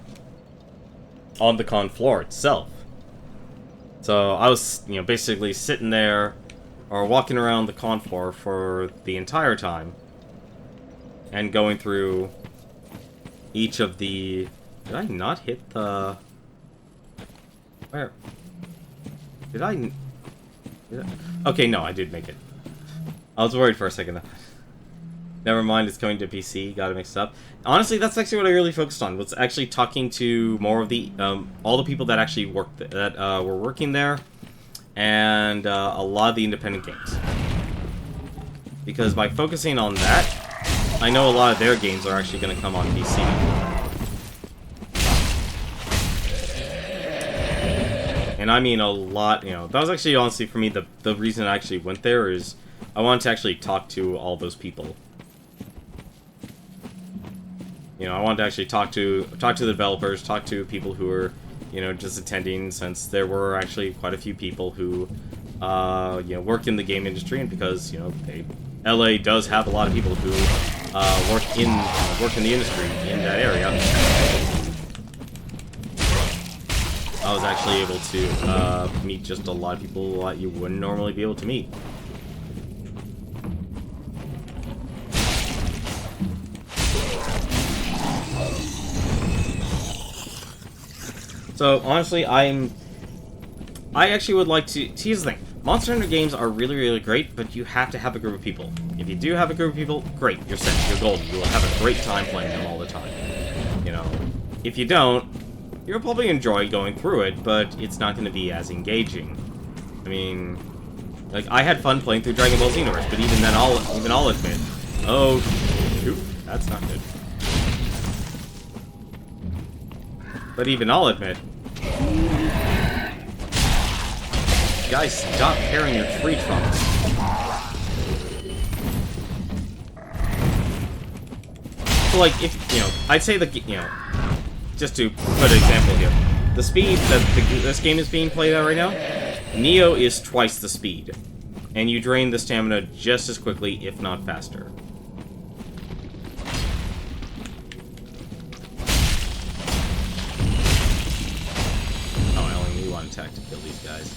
con floor itself. So I was, you know, basically sitting there or walking around the con floor for the entire time and going through each of the... Did I not hit the... Where? Did I... Okay, no, I did make it. I was worried for a second. Never mind, it's going to PC. Got it mixed up. Honestly, that's actually what I really focused on. Was actually talking to more of the all the people that actually worked were working there, and a lot of the independent games. Because by focusing on that, I know a lot of their games are actually going to come on PC. And I mean a lot, you know, that was actually honestly for me the reason I actually went there is I wanted to actually talk to all those people. You know, I wanted to actually talk to the developers, talk to people who were, you know, just attending, since there were actually quite a few people who, you know, work in the game industry, and because, you know, LA does have a lot of people who work in the industry in that area. I was actually able to meet just a lot of people that you wouldn't normally be able to meet. So honestly, I actually would like to. Here's the thing: Monster Hunter games are really, really great, but you have to have a group of people. If you do have a group of people, great, you're set, you're golden. You will have a great time playing them all the time. You know, if you don't, you'll probably enjoy going through it, but it's not going to be as engaging. I mean, like I had fun playing through Dragon Ball Xenoverse, but even then, I'll admit, oh, shoot, that's not good. But even I'll admit, guys, stop carrying your tree trunks. So, like, if, you know, I'd say that, you know, just to put an example here, the speed that this game is being played at right now, Neo is twice the speed, and you drain the stamina just as quickly, if not faster. Attack to kill these guys.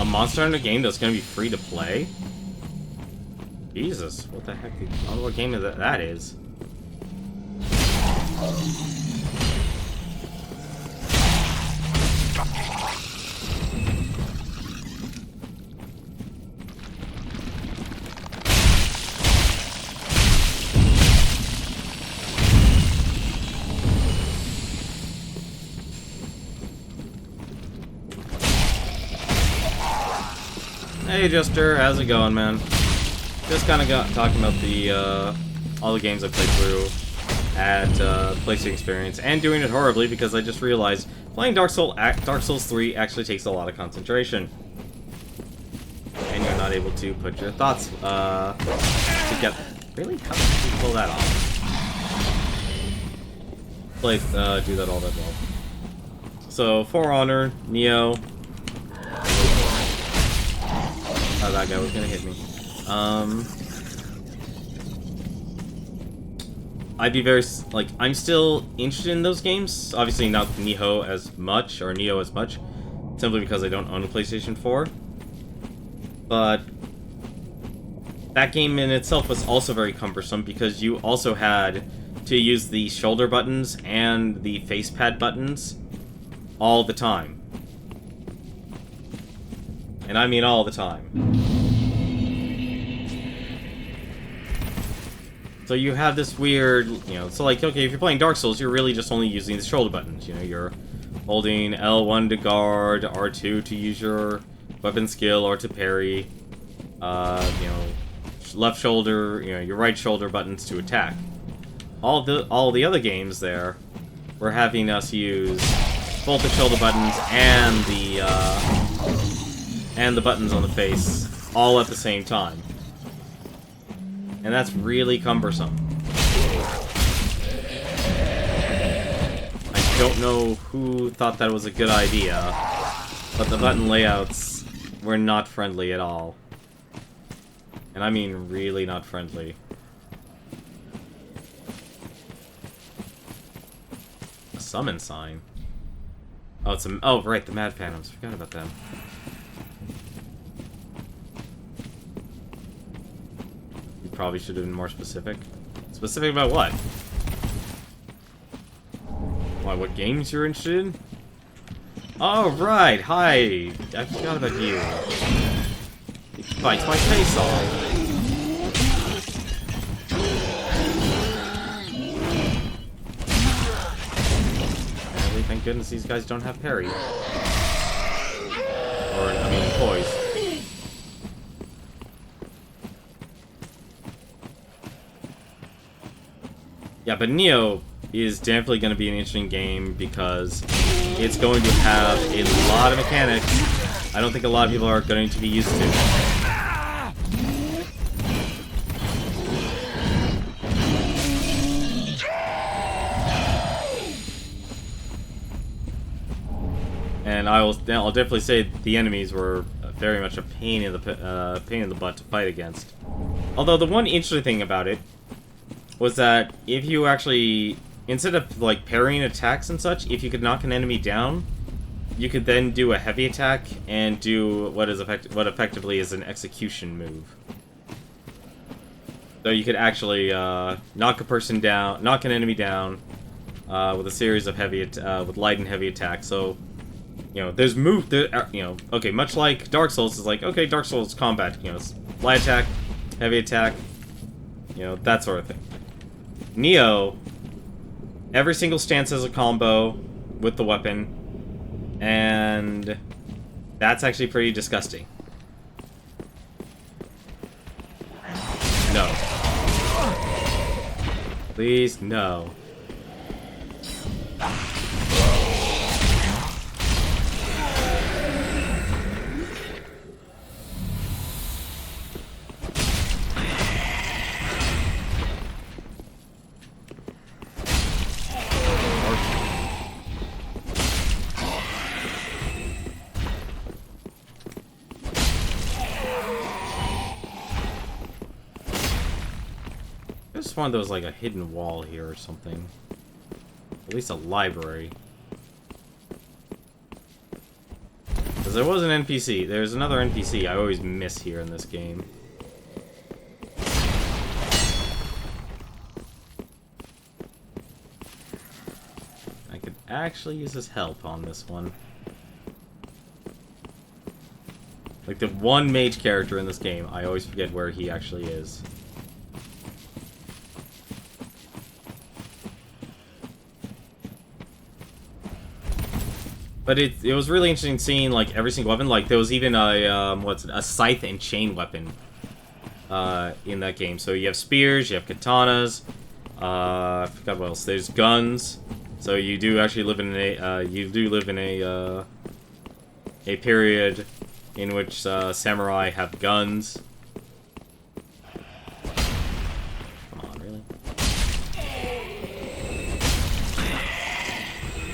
A Monster Hunter game that's going to be free to play? Jesus, what the heck? I don't know what game that is. Hey Jester, how's it going, man? Just kind of talking about the all the games I played through at PlayStation Experience, and doing it horribly because I just realized playing Dark Souls 3 actually takes a lot of concentration, and you're not able to put your thoughts together. Really, how do you pull that off? Do that all that well. So For Honor, Neo. Oh, that guy was gonna hit me. I'd be very, like, I'm still interested in those games. Obviously not Neo as much, simply because I don't own a PlayStation 4. But that game in itself was also very cumbersome because you also had to use the shoulder buttons and the face pad buttons all the time. And I mean all the time. So you have this weird, you know, so like, okay, if you're playing Dark Souls, you're really just only using the shoulder buttons. You know, you're holding L1 to guard, R2 to use your weapon skill, or to parry, you know, left shoulder, you know, your right shoulder buttons to attack. All the other games there were having us use both the shoulder buttons and the buttons on the face all at the same time. And that's really cumbersome. I don't know who thought that was a good idea, but the button layouts were not friendly at all. And I mean really not friendly. summon sign. Oh, it's a... Oh, right, the Mad Phantoms. Forgot about them. You probably should have been more specific. Specific about what? Why, what games you're interested in? Oh, right! Hi! I forgot about you. It bites my face off. Thank goodness these guys don't have parry. Or, I mean, poise. Yeah, but Neo is definitely going to be an interesting game because it's going to have a lot of mechanics I don't think a lot of people are going to be used to. And I'll definitely say the enemies were very much a pain in the butt to fight against. Although the one interesting thing about it was that if you actually, instead of like parrying attacks and such, if you could knock an enemy down, you could then do a heavy attack and do what effectively is an execution move. So you could actually knock an enemy down with a series of with light and heavy attacks. So, you know, there's okay, much like Dark Souls is like, okay, Dark Souls combat, you know, it's light attack, heavy attack, you know, that sort of thing. Neo, every single stance has a combo with the weapon, and that's actually pretty disgusting. No. Please, no. I just wanted there was like a hidden wall here or something. At least a library. Because there was an NPC. There's another NPC I always miss here in this game. I could actually use his help on this one. Like the one mage character in this game, I always forget where he actually is. But it was really interesting seeing like every single weapon. Like there was even a scythe and chain weapon in that game. So you have spears, you have katanas. I forgot what else. There's guns. So you do actually live in a period in which samurai have guns.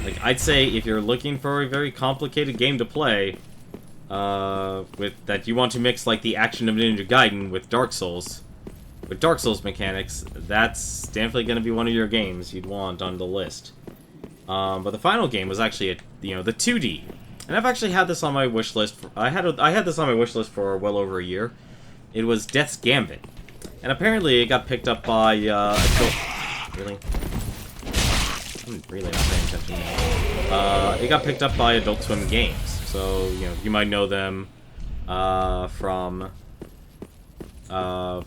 Like, I'd say if you're looking for a very complicated game to play, that you want to mix like the action of Ninja Gaiden with Dark Souls mechanics, that's definitely going to be one of your games you'd want on the list. But the final game was actually the 2D, and I've actually had this on my wish list. I had this on my wish list for well over a year. It was Death's Gambit, and apparently it got picked up by really. I'm really not paying attention now. It got picked up by Adult Swim Games, so you might know them from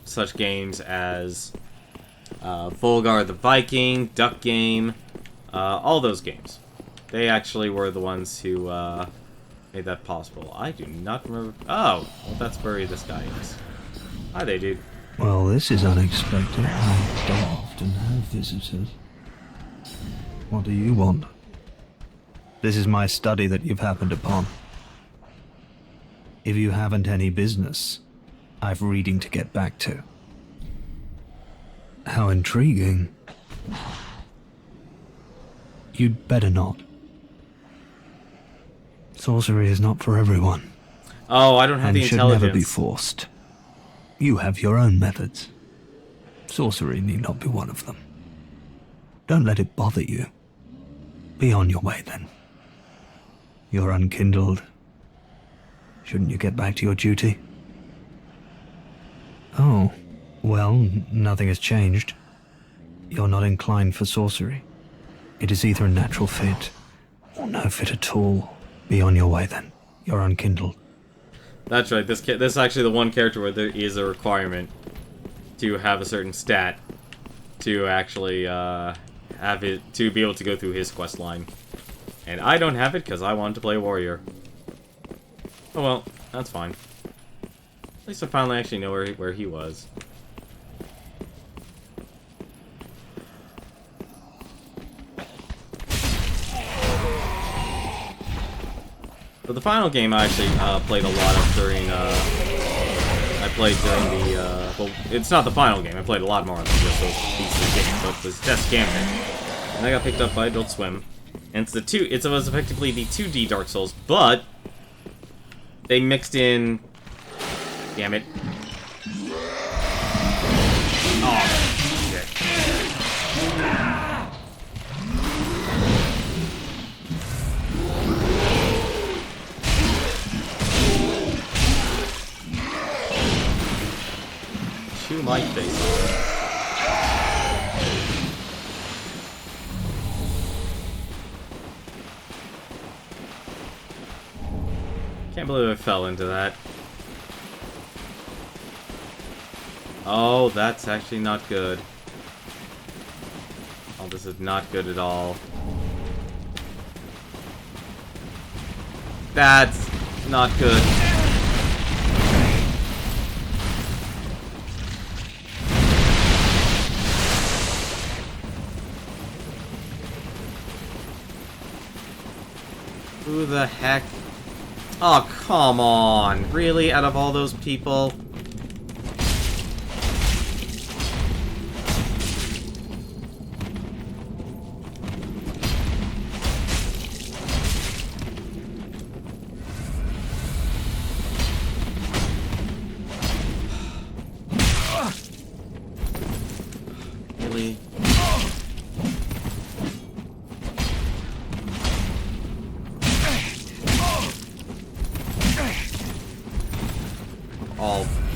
such games as Volgar the Viking, Duck Game, all those games. They actually were the ones who made that possible. I do not remember. Oh, well, that's where this guy is. Hi there, dude. Well, this is unexpected. I don't often have visitors. What do you want? This is my study that you've happened upon. If you haven't any business, I've reading to get back to. How intriguing. You'd better not. Sorcery is not for everyone. Oh, I don't have the intelligence. And should never be forced. You have your own methods. Sorcery need not be one of them. Don't let it bother you. Be on your way then. You're unkindled. Shouldn't you get back to your duty? Oh, well, nothing has changed. You're not inclined for sorcery. It is either a natural fit, or no fit at all. Be on your way then. You're unkindled. That's right, this is actually the one character where there is a requirement to have a certain stat to actually have it, to be able to go through his quest line. And I don't have it because I wanted to play warrior. Oh well, that's fine. At least I finally actually know where he was. But the final game I actually played a lot of during, I played during the, well, it's not the final game, I played a lot more than just those pieces of games, but it was Death's Gambit. And I got picked up by Adult Swim. And it's it was effectively the 2D Dark Souls, but they mixed in, damn it. Oh, shit. To my face. Can't believe I fell into that. Oh, that's actually not good. Oh, this is not good at all. That's not good. Who the heck? Oh, come on. Really? Out of all those people? Really?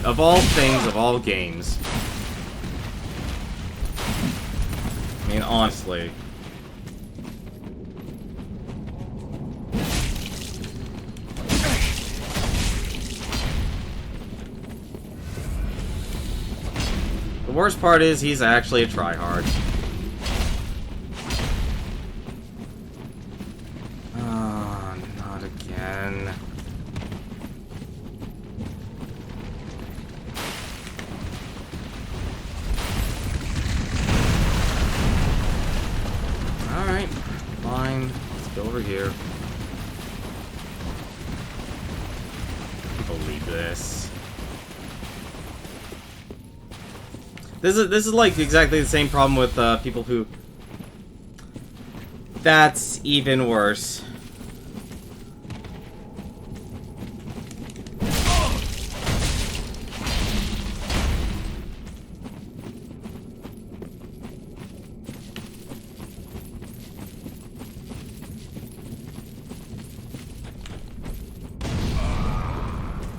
Of all things, of all games. I mean, honestly. The worst part is he's actually a tryhard. Oh, not again. Alright, fine. Let's go over here. I can't believe this. This is like exactly the same problem with people who... That's even worse.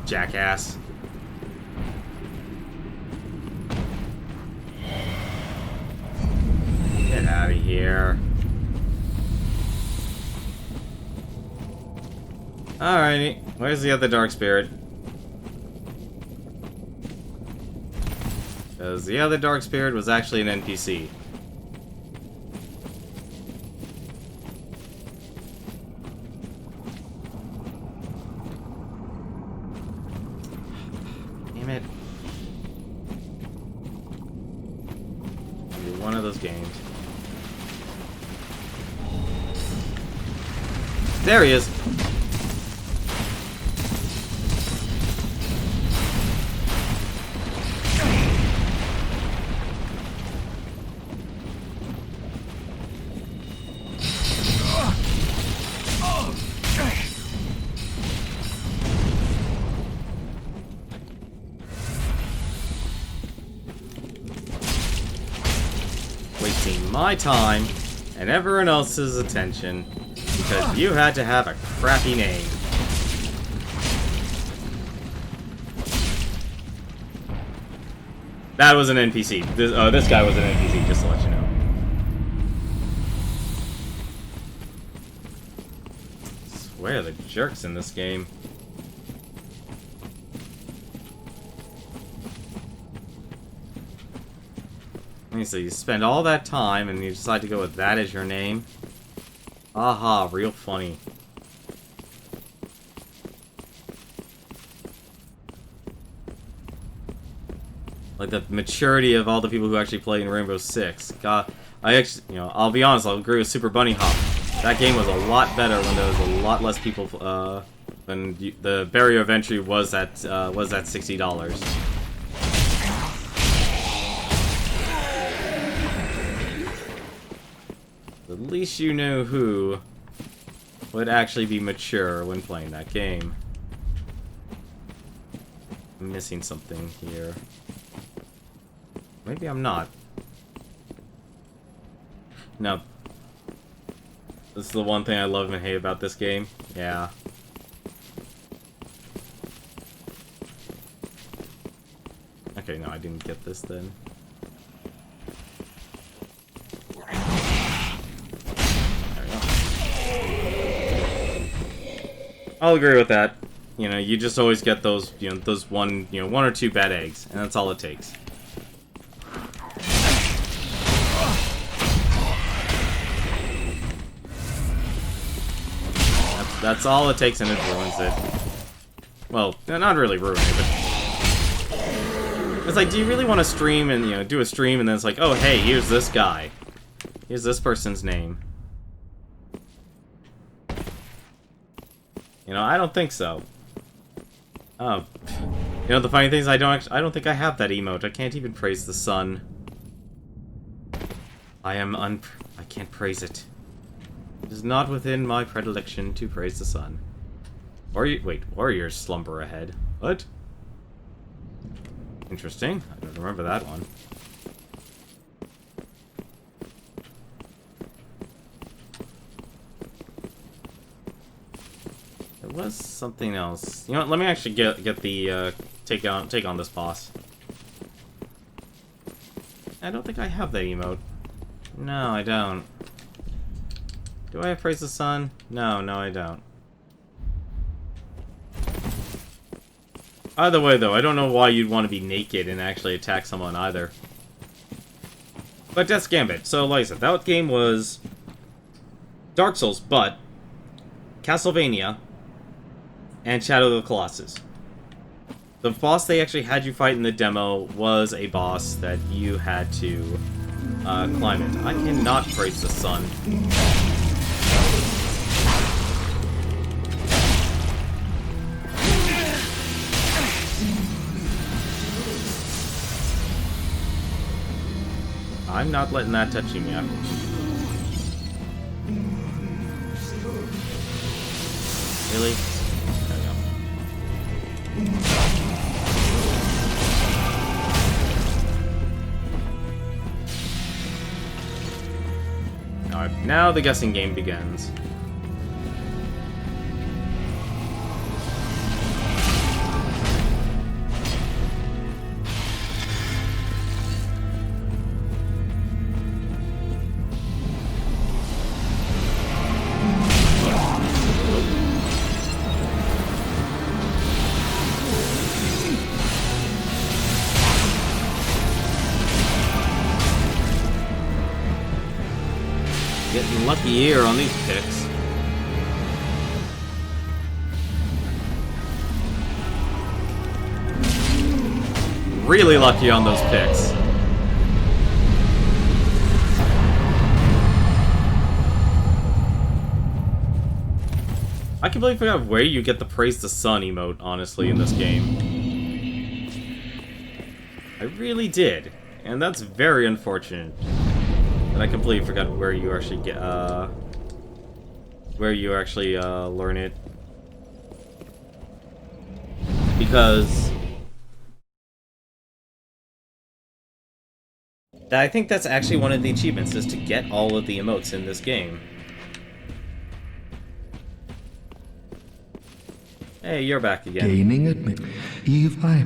Jackass. Get out of here. Alrighty, where's the other dark spirit? Because the other dark spirit was actually an NPC. Damn it. Do one of those games. There he is. Wasting my time and everyone else's attention because you had to have a crappy name. That was an NPC. This guy was an NPC, just to let you know. I swear, the jerks in this game. Let me see, you spend all that time and you decide to go with that as your name? Aha, real funny. Like the maturity of all the people who actually play in Rainbow Six. God, I actually, you know, I'll be honest, I'll agree with Super Bunny Hop. That game was a lot better when there was a lot less people, when the barrier of entry was at $60. At least you knew who would actually be mature when playing that game. I'm missing something here. Maybe I'm not. No. This is the one thing I love and hate about this game. Yeah. Okay, no, I didn't get this then. I'll agree with that. You know, you just always get those, you know, those one or two bad eggs, and that's all it takes. That's all it takes, and it ruins it. Well, not really ruin it, but it's like, do you really want to stream and, you know, do a stream, and then it's like, oh, hey, here's this guy. Here's this person's name. You know, I don't think so. Oh, you know, the funny thing is, I don't think I have that emote. I can't even praise the sun. I can't praise it. It is not within my predilection to praise the sun. Warriors slumber ahead. What? Interesting. I don't remember that one. There was something else. You know what? Let me actually get the take on this boss. I don't think I have that emote. No, I don't. Do I have Praise the Sun? No, I don't. Either way, though, I don't know why you'd want to be naked and actually attack someone either. But Death's Gambit. So, like I said, that game was Dark Souls, but Castlevania and Shadow of the Colossus. The boss they actually had you fight in the demo was a boss that you had to climb it. I cannot praise the sun. I'm not letting that touch him yet. Really? There we go. Alright, now the guessing game begins. Getting lucky here on these picks. Really lucky on those picks. I completely forgot where you get the Praise the Sun emote, honestly, in this game. I really did. And that's very unfortunate. And I completely forgot where you actually get, learn it. Because I think that's actually one of the achievements, is to get all of the emotes in this game. Hey, you're back again. Gaining admit. Eve, I.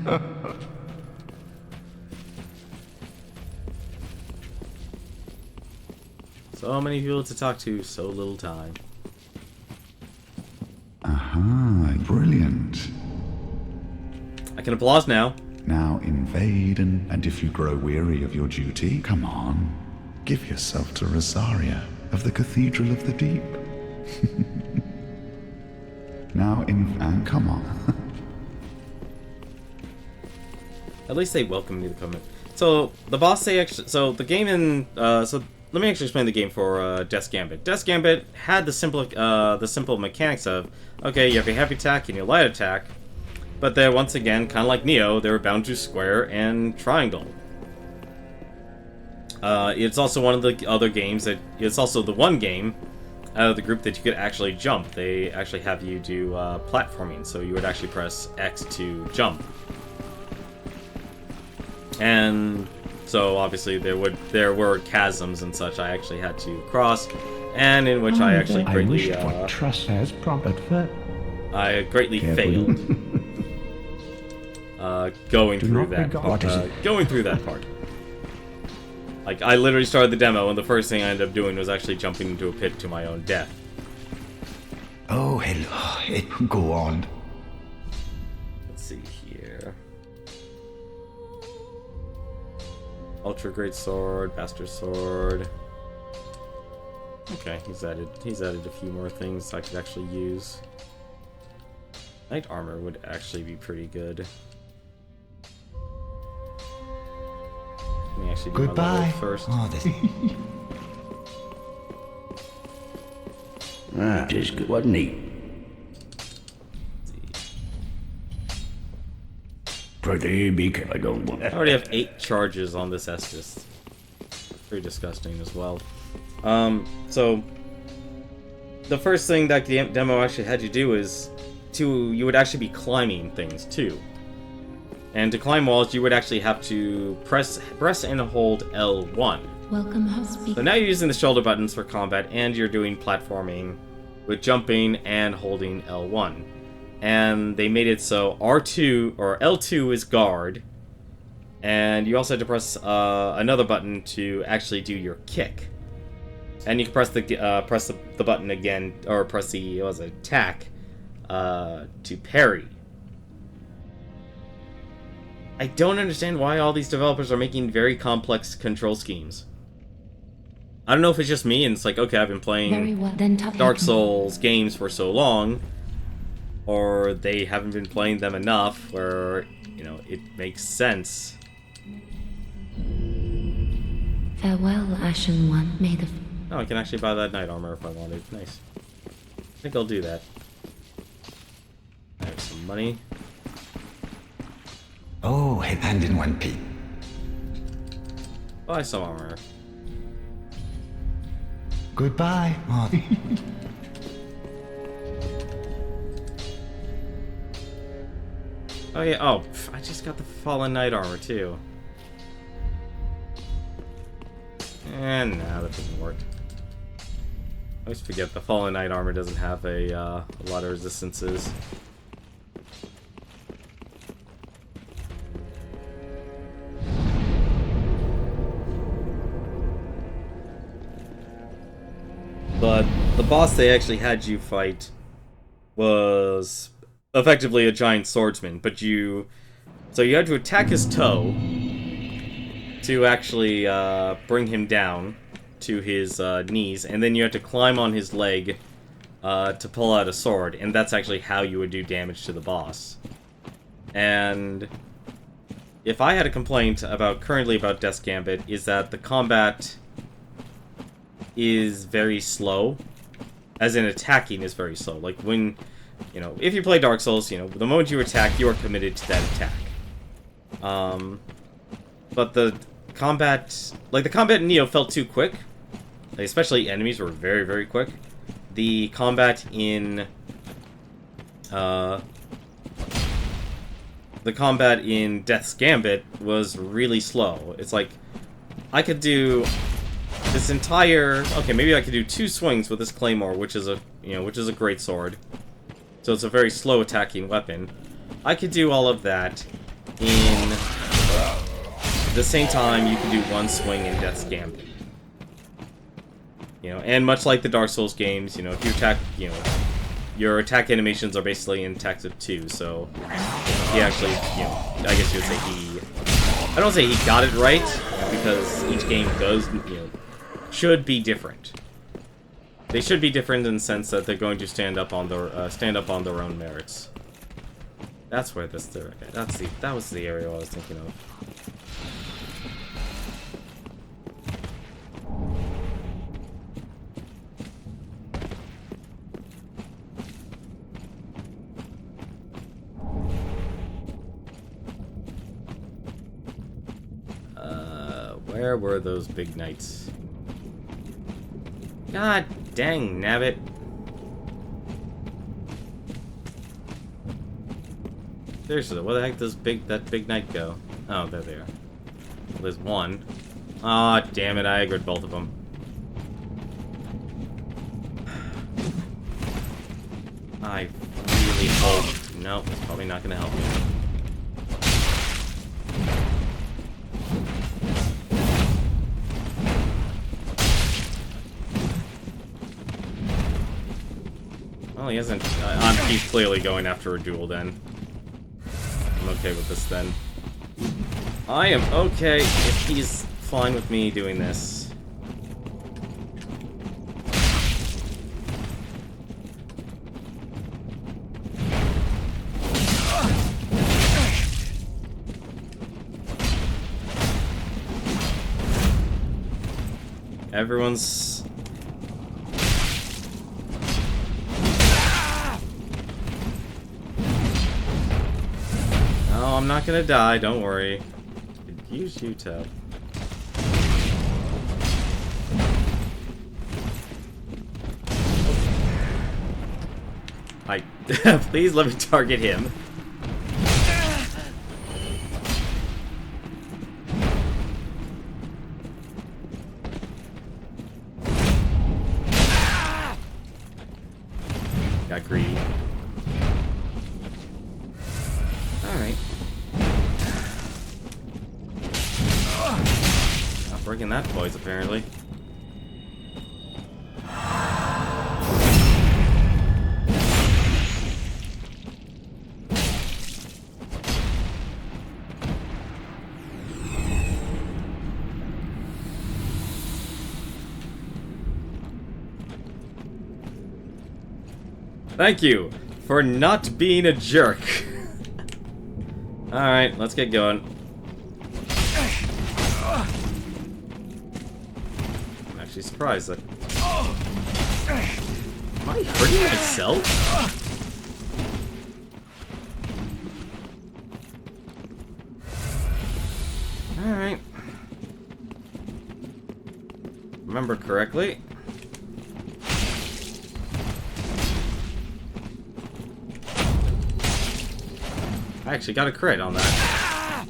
So many people to talk to, so little time. Aha, brilliant. I can applause now. Now invade, and if you grow weary of your duty, come on, give yourself to Rosaria of the Cathedral of the Deep. Now come on. At least they welcome me to come in. So the boss, they actually, so the game in, so let me actually explain the game for Death's Gambit. Death's Gambit had the simple mechanics of, okay, you have your heavy attack and your light attack, but they're once again kind of like Neo. They were bound to square and triangle. It's also one of the other games that it's also the one game out of the group that you could actually jump. They actually have you do platforming, so you would actually press X to jump. And so obviously there were chasms and such I actually had to cross, and in which I actually greatly trespass prompted for. I greatly failed going through that part. Like, I literally started the demo, and the first thing I ended up doing was actually jumping into a pit to my own death. Oh, hello. Go on. Let's see here. Ultra Great Sword, Bastard Sword. Okay, he's added a few more things I could actually use. Knight Armor would actually be pretty good. Let me actually do my level first. Oh, this. Just good, wasn't he? Pretty big. I don't want. I already have 8 charges on this Estus. Pretty disgusting as well. So the first thing that the demo actually had you do is you would actually be climbing things too. And to climb walls, you would actually have to press and hold L1. Welcome, host. So now you're using the shoulder buttons for combat, and you're doing platforming with jumping and holding L1. And they made it so R2 or L2 is guard, and you also had to press another button to actually do your kick. And you can press the button again, or press the attack to parry. I don't understand why all these developers are making very complex control schemes. I don't know if it's just me and it's like, okay, I've been playing Dark Souls games for so long, or they haven't been playing them enough where, you know, it makes sense. Farewell, Ashen One. May the... Oh, I can actually buy that knight armor if I wanted. Nice. I think I'll do that. I have some money. Oh, hand in one piece. Buy some armor. Goodbye. Oh. Oh yeah, oh, I just got the Fallen Knight armor too. And nah, that doesn't work. I always forget the Fallen Knight armor doesn't have a lot of resistances. But the boss they actually had you fight was effectively a giant swordsman, but so you had to attack his toe to actually bring him down to his knees, and then you had to climb on his leg to pull out a sword, and that's actually how you would do damage to the boss. And if I had a complaint currently about Death's Gambit, is that the combat is very slow, as in attacking is very slow. Like when, you know, if you play Dark Souls, you know, the moment you attack, you are committed to that attack. But the combat in Neo felt too quick. Like, especially enemies were very, very quick. The combat in Death's Gambit was really slow. It's like I could do this entire... Okay, maybe I could do 2 swings with this claymore, which is a, which is a great sword. So it's a very slow attacking weapon. I could do all of that in... At the same time, you can do 1 swing in Death's Gambit. And much like the Dark Souls games, if you attack, your attack animations are basically in attacks of 2, so he actually, I guess you would say he... I don't say he got it right, because each game does, should be different. They should be different in the sense that they're going to stand up on their own merits. That's where this... that was the area I was thinking of. Where were those big knights? God dang nabbit. Seriously, where the heck does that big knight go? Oh, there they are. Well, there's one. Aw, damn it, I aggroed both of them. I really hope... Nope, it's probably not gonna help me. Well, he hasn't... he's clearly going after a duel, then. I'm okay with this, then. I am okay if he's fine with me doing this. Everyone's... No, I'm not gonna die, don't worry. Could use you to... Please let me target him. Got greedy. Alright. Not breaking that poise, apparently. Thank you for not being a jerk. Alright, let's get going. I'm actually surprised that... Am I hurting myself? Alright. Remember correctly. I actually got a crit on that.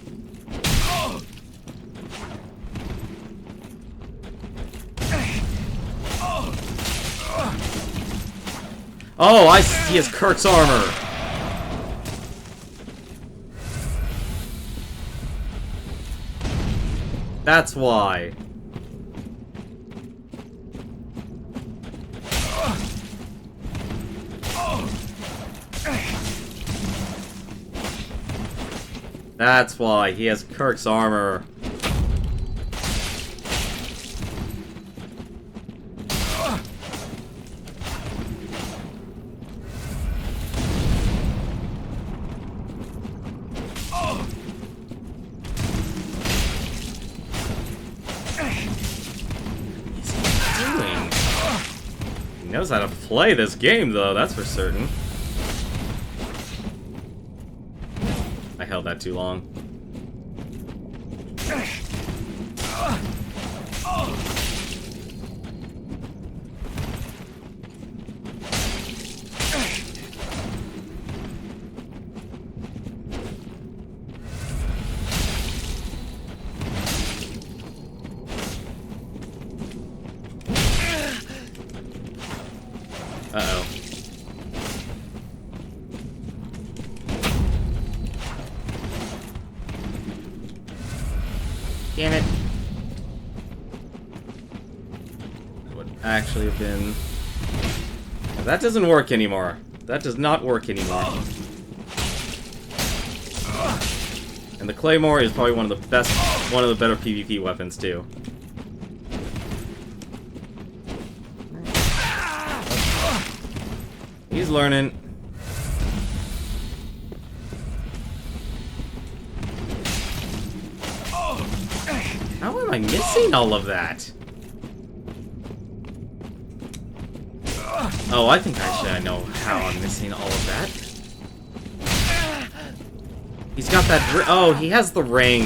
Oh, he has Kurt's armor. That's why. That's why he has Kirk's armor. He knows how to play this game, though, that's for certain. I held that too long. Damn it. That would actually have been... That doesn't work anymore. That does not work anymore. And the Claymore is probably one of the best, one of the better PvP weapons too. He's learning. How am I missing all of that? Oh, I think actually I know how I'm missing all of that. He's got that. Oh, he has the ring.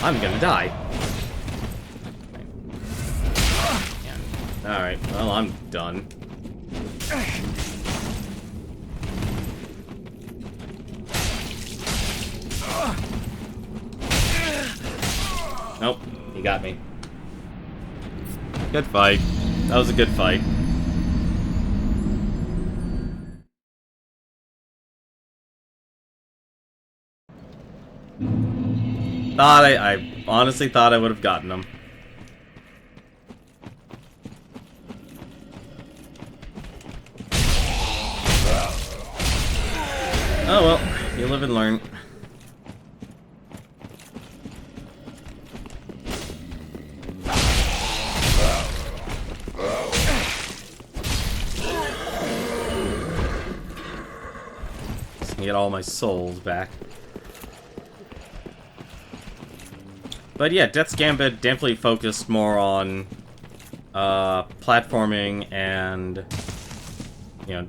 I'm gonna die. Alright, well, I'm done. Nope, he got me. Good fight. That was a good fight. I honestly thought I would have gotten him. Oh well, you live and learn. Just get all my souls back. But yeah, Death's Gambit definitely focused more on platforming, and you know,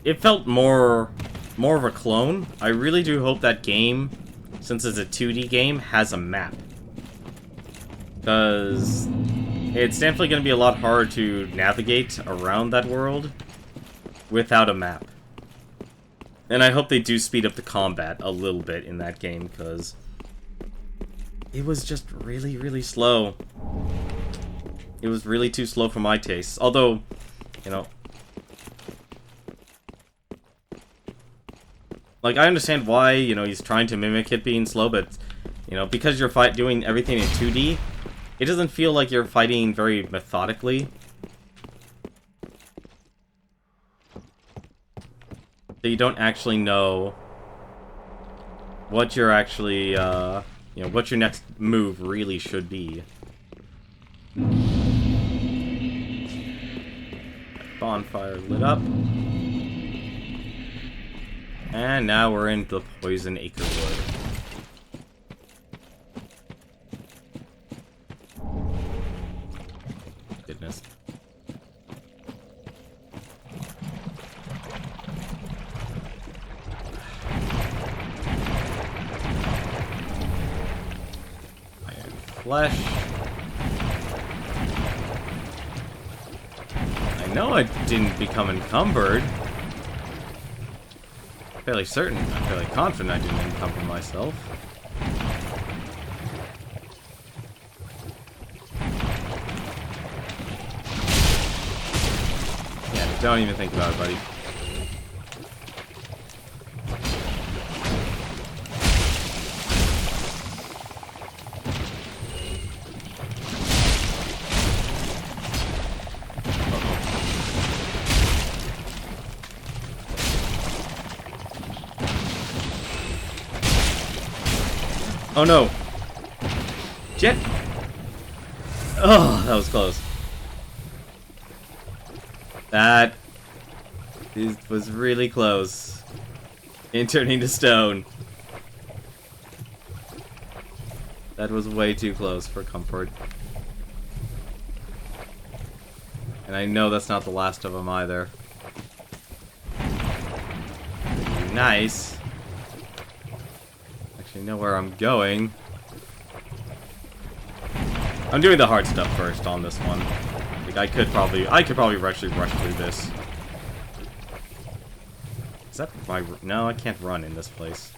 it felt more of a clone. I really do hope that game, since it's a 2D game, has a map, because it's definitely going to be a lot harder to navigate around that world without a map. And I hope they do speed up the combat a little bit in that game, because it was just really, really slow. It was really too slow for my tastes. Although, you know, like, I understand why, you know, he's trying to mimic it being slow, but, you know, because you're doing everything in 2D, it doesn't feel like you're fighting very methodically. So you don't actually know what you're actually, you know, what your next move really should be. Bonfire lit up. And now we're in the Poison Acre Wood. Goodness. Iron Flesh. I know I didn't become encumbered. Fairly certain, I'm fairly confident I didn't encumber myself. Yeah, don't even think about it, buddy. Oh no! Jet! Oh, that was close. That was really close. In turning to stone. That was way too close for comfort. And I know that's not the last of them either. Nice. Actually know where I'm going. I'm doing the hard stuff first on this one. Like, I could probably actually rush through this. Is that my... No, I can't run in this place.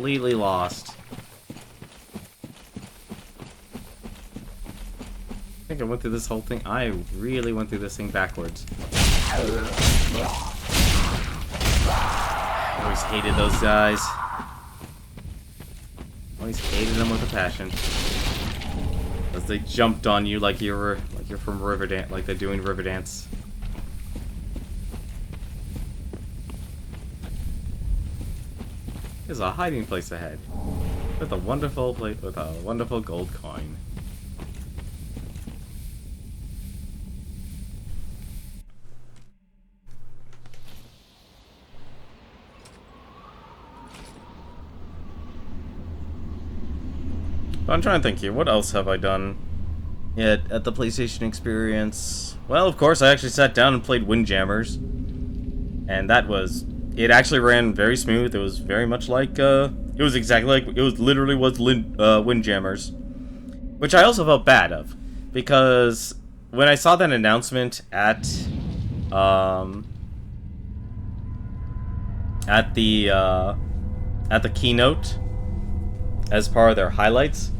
completely lost. I think I went through this whole thing. I really went through this thing backwards. I always hated those guys. Always hated them with a passion. As they jumped on you like you're from Riverdance, like they're doing Riverdance. There's a hiding place ahead, with a wonderful gold coin. I'm trying to think here. What else have I done at the PlayStation Experience? Well, of course, I actually sat down and played Windjammers, and it actually ran very smooth. It was very much like it was exactly like literally Windjammers, which I also felt bad of, because when I saw that announcement at the keynote as part of their highlights.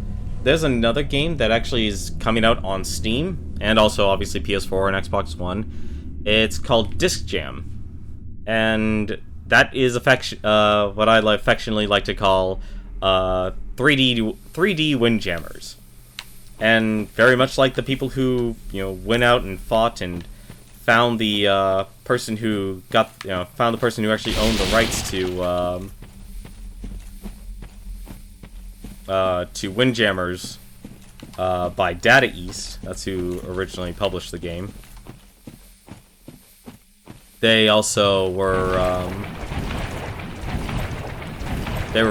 There's another game that actually is coming out on Steam, and also obviously PS4 and Xbox One. It's called Disc Jam, and that is what I affectionately like to call 3D Windjammers, and very much like the people who went out and fought and found the person who found the person who actually owned the rights to Windjammers by Data East. That's who originally published the game. They also were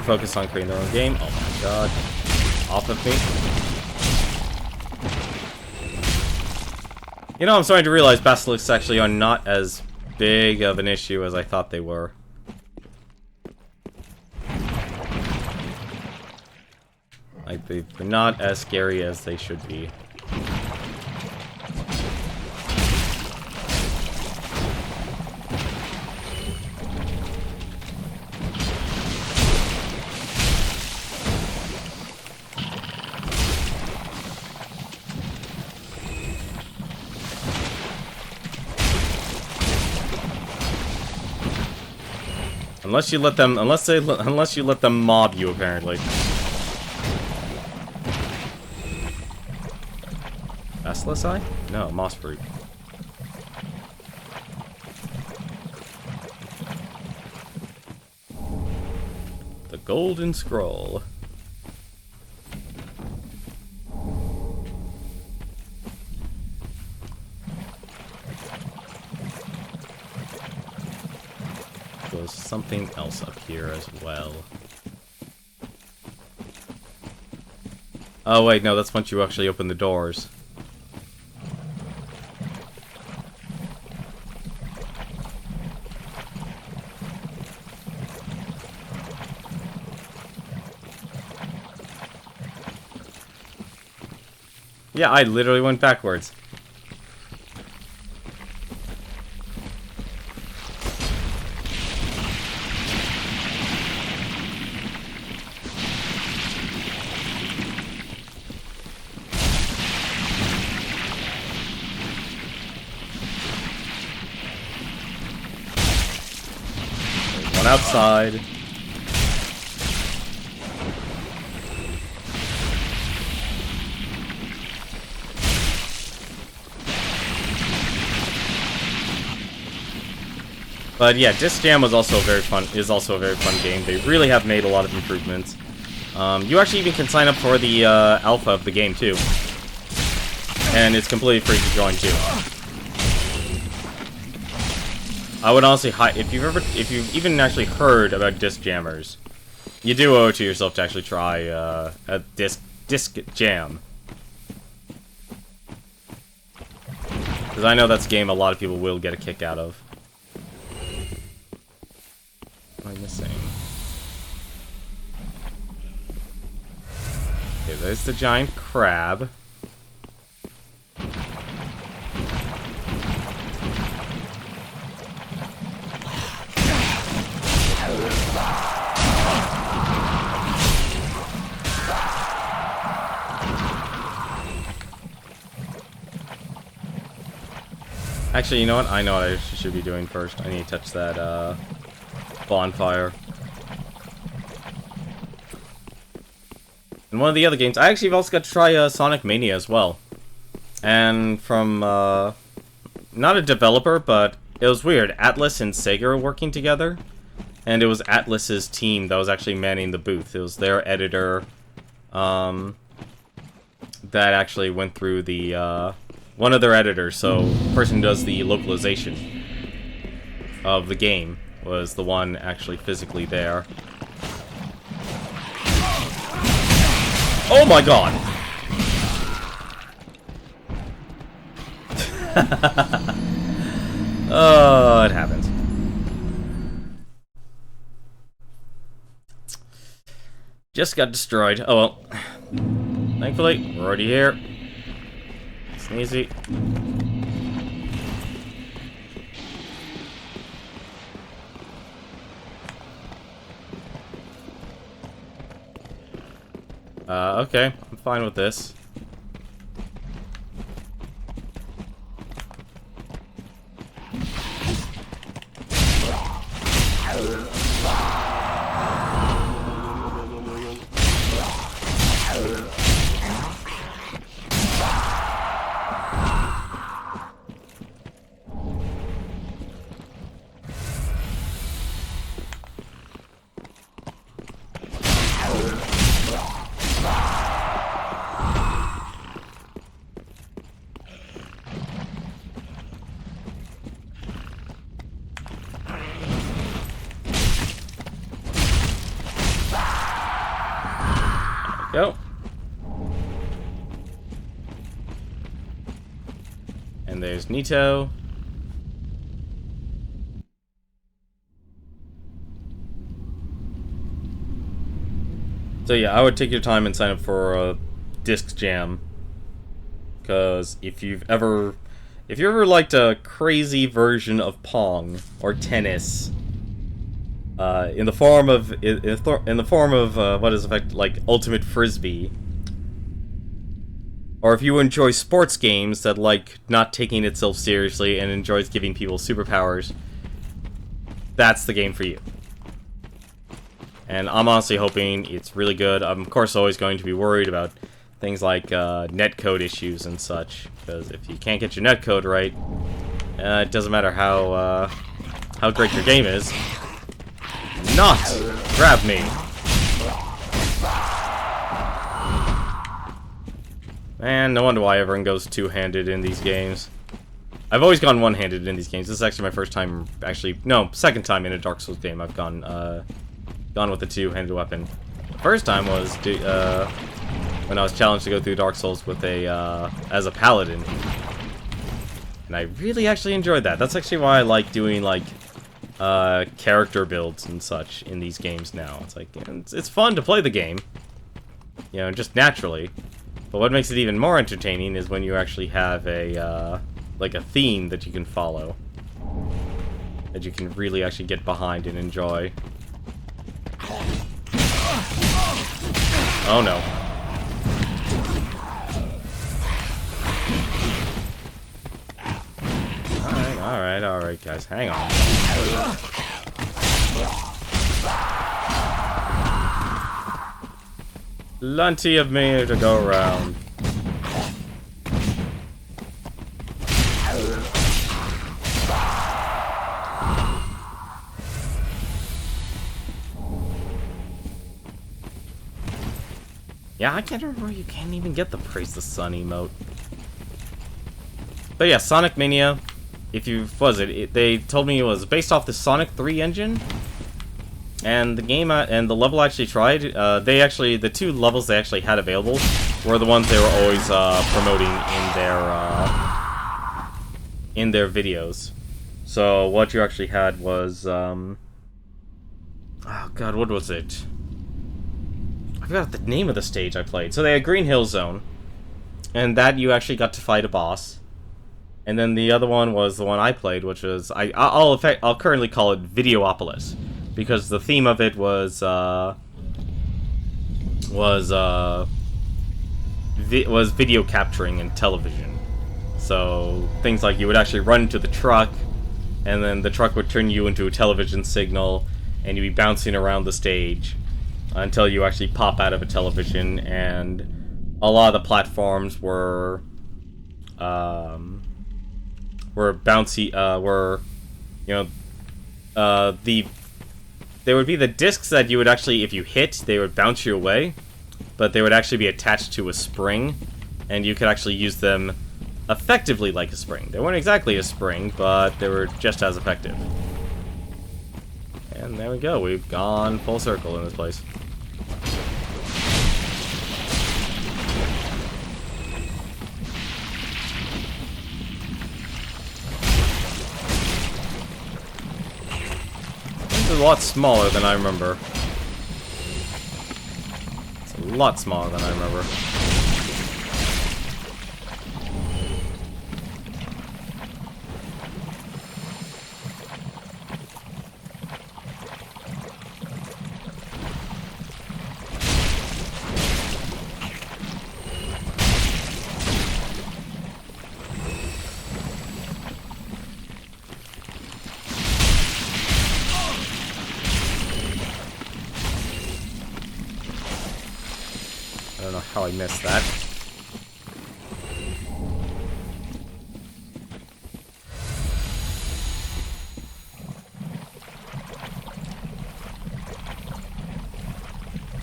focused on creating their own game. Oh my god. Off of me. I'm starting to realize basilisks actually are not as big of an issue as I thought they were. Like, they're not as scary as they should be. Unless you let them mob you, apparently. Basilisk Eye? No, Moss Fruit. The Golden Scroll. There's something else up here as well. Oh wait, no, that's once you actually open the doors. Yeah, I literally went backwards. There's one outside. But yeah, Disc Jam is also a very fun game. They really have made a lot of improvements. You actually even can sign up for the alpha of the game too, and it's completely free to join too. I would honestly, if you've even actually heard about Disc Jammers, you do owe it to yourself to actually try a Disc Jam, because I know that's a game a lot of people will get a kick out of. What am I missing? Okay, there's the giant crab. Actually, you know what? I know what I should be doing first. I need to touch that, bonfire. And one of the other games, I actually have also got to try, Sonic Mania as well. And from, not a developer, but it was weird. Atlas and Sega were working together. And it was Atlas's team that was actually manning the booth. It was their editor, that actually went through the, one of their editors, so the person who does the localization of the game was the one actually physically there. Oh my god! Oh, it happens. Just got destroyed. Oh well. Thankfully, we're already here. It's easy. Okay. I'm fine with this. Go. And there's Nito. So yeah, I would take your time and sign up for a Disc Jam. Because if you ever liked a crazy version of Pong or tennis, in the form of what is effect like Ultimate Frisbee, or if you enjoy sports games that like not taking itself seriously and enjoys giving people superpowers, that's the game for you. And I'm honestly hoping it's really good. I'm of course always going to be worried about things like netcode issues and such, because if you can't get your netcode right, it doesn't matter how great your game is. Not grab me. Man, no wonder why everyone goes two-handed in these games. I've always gone one-handed in these games. This is actually my first time, second time in a Dark Souls game I've gone with a two-handed weapon. The first time was when I was challenged to go through Dark Souls with as a paladin. And I really actually enjoyed that. That's actually why I like doing, like, character builds and such in these games now. It's like, it's fun to play the game, you know, just naturally. But what makes it even more entertaining is when you actually have a theme that you can follow, that you can really actually get behind and enjoy. Oh no. Alright, guys, hang on. Plenty of me to go around. Yeah, I can't remember, you can't even get the Praise the Sun emote. But yeah, Sonic Mania, if you, they told me it was based off the Sonic 3 engine. And the game, and the level I actually tried, the two levels they actually had available were the ones they were always, promoting in their videos. So, what you actually had was, oh god, what was it? I forgot the name of the stage I played. So they had Green Hill Zone, and that you actually got to fight a boss. And then the other one was the one I played, which was, I'll currently call it Videopolis, because the theme of it was video capturing and television. So things like you would actually run into the truck, and then the truck would turn you into a television signal, and you'd be bouncing around the stage until you actually pop out of a television. And a lot of the platforms were bouncy, there would be the discs that you would actually, if you hit, they would bounce you away, but they would actually be attached to a spring, and you could actually use them effectively like a spring. They weren't exactly a spring, but they were just as effective. And there we go, we've gone full circle in this place. This is a lot smaller than I remember. It's a lot smaller than I remember. I don't know how I missed that.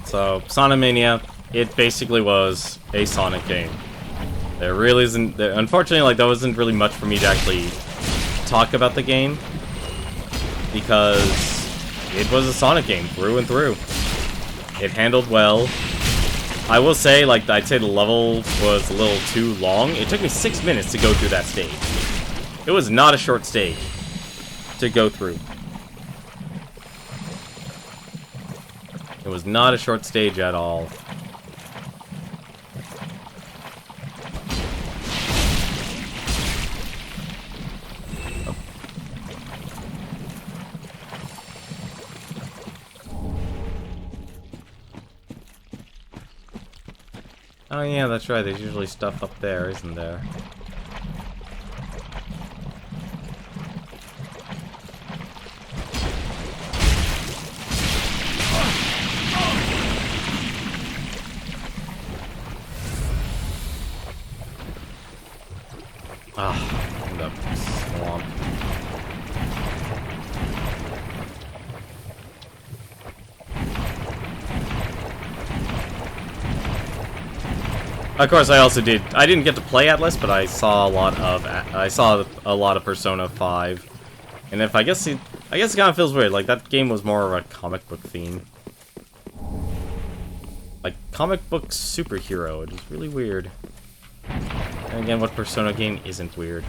So, Sonic Mania, it basically was a Sonic game. There really isn't... Unfortunately, like, there wasn't really much for me to actually talk about the game, because it was a Sonic game through and through. It handled well. I will say, like, I'd say the level was a little too long. It took me 6 minutes to go through that stage. It was not a short stage to go through. It was not a short stage at all. Oh yeah, that's right, there's usually stuff up there, isn't there? Ah, in the swamp. Of course, I didn't get to play Atlas, but I saw a lot of Persona 5. And I guess it kind of feels weird. Like, that game was more of a comic book theme. Like, comic book superhero. It is really weird. And again, what Persona game isn't weird?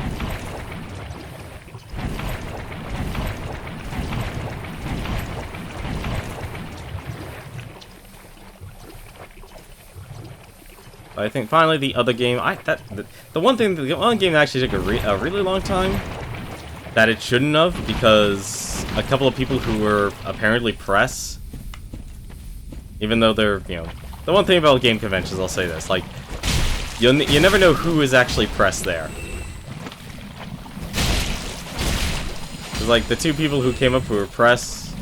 I think finally the other game, the one game that actually took a really long time, that it shouldn't have, because a couple of people who were apparently press, even though they're, you know, the one thing about game conventions, I'll say this, like, you never know who is actually press there. It's like the two people who came up who were press,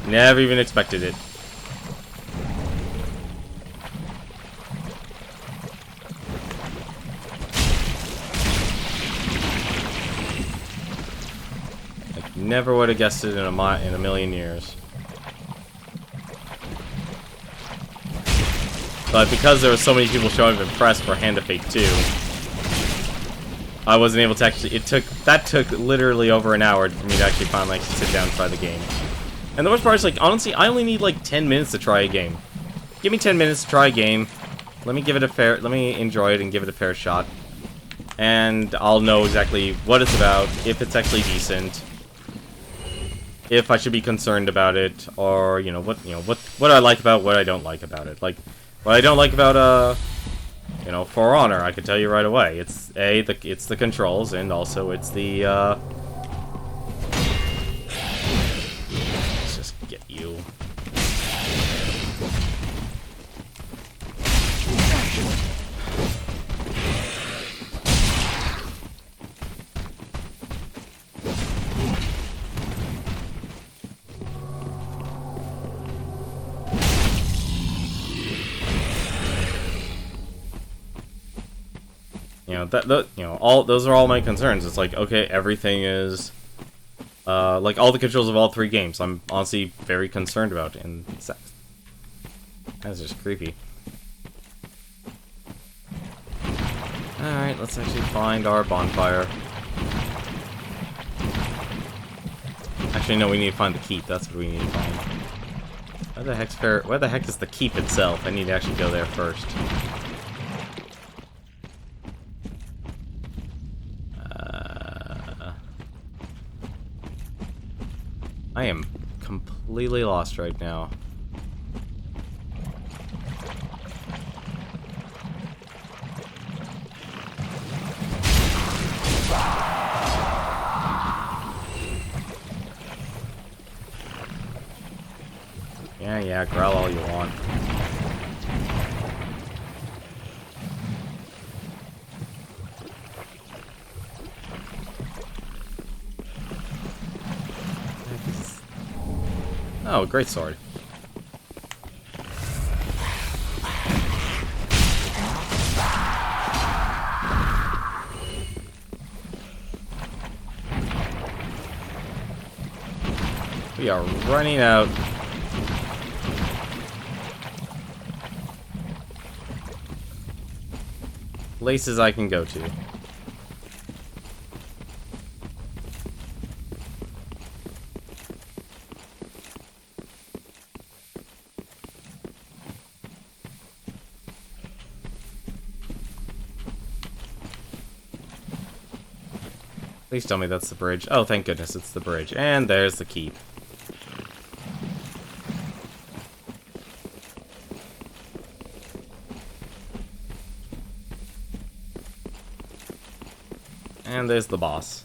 never even expected it. Never would have guessed it in a million years. But because there were so many people showing up in press for Hand of Fate 2, I wasn't able to actually... That took literally over an hour for me to actually finally sit down and try the game. And the worst part is, like, honestly, I only need like 10 minutes to try a game. Give me 10 minutes to try a game. Let me enjoy it and give it a fair shot. And I'll know exactly what it's about, if it's actually decent, if I should be concerned about it, or what I like about it, what I don't like about it. Like, what I don't like about For Honor, I can tell you right away. It's it's the controls, and also it's the let's just get you. all those are all my concerns. It's like, okay, everything is, like all the controls of all 3 games. I'm honestly very concerned about, and that's just creepy. All right, let's actually find our bonfire. Actually, no, we need to find the keep. That's what we need to find. Where the heck is the keep itself? I need to actually go there first. I am completely lost right now. Yeah, growl all you want. Oh, great sword. We are running out. Places I can go to. Please tell me that's the bridge. Oh, thank goodness it's the bridge. And there's the keep. And there's the boss.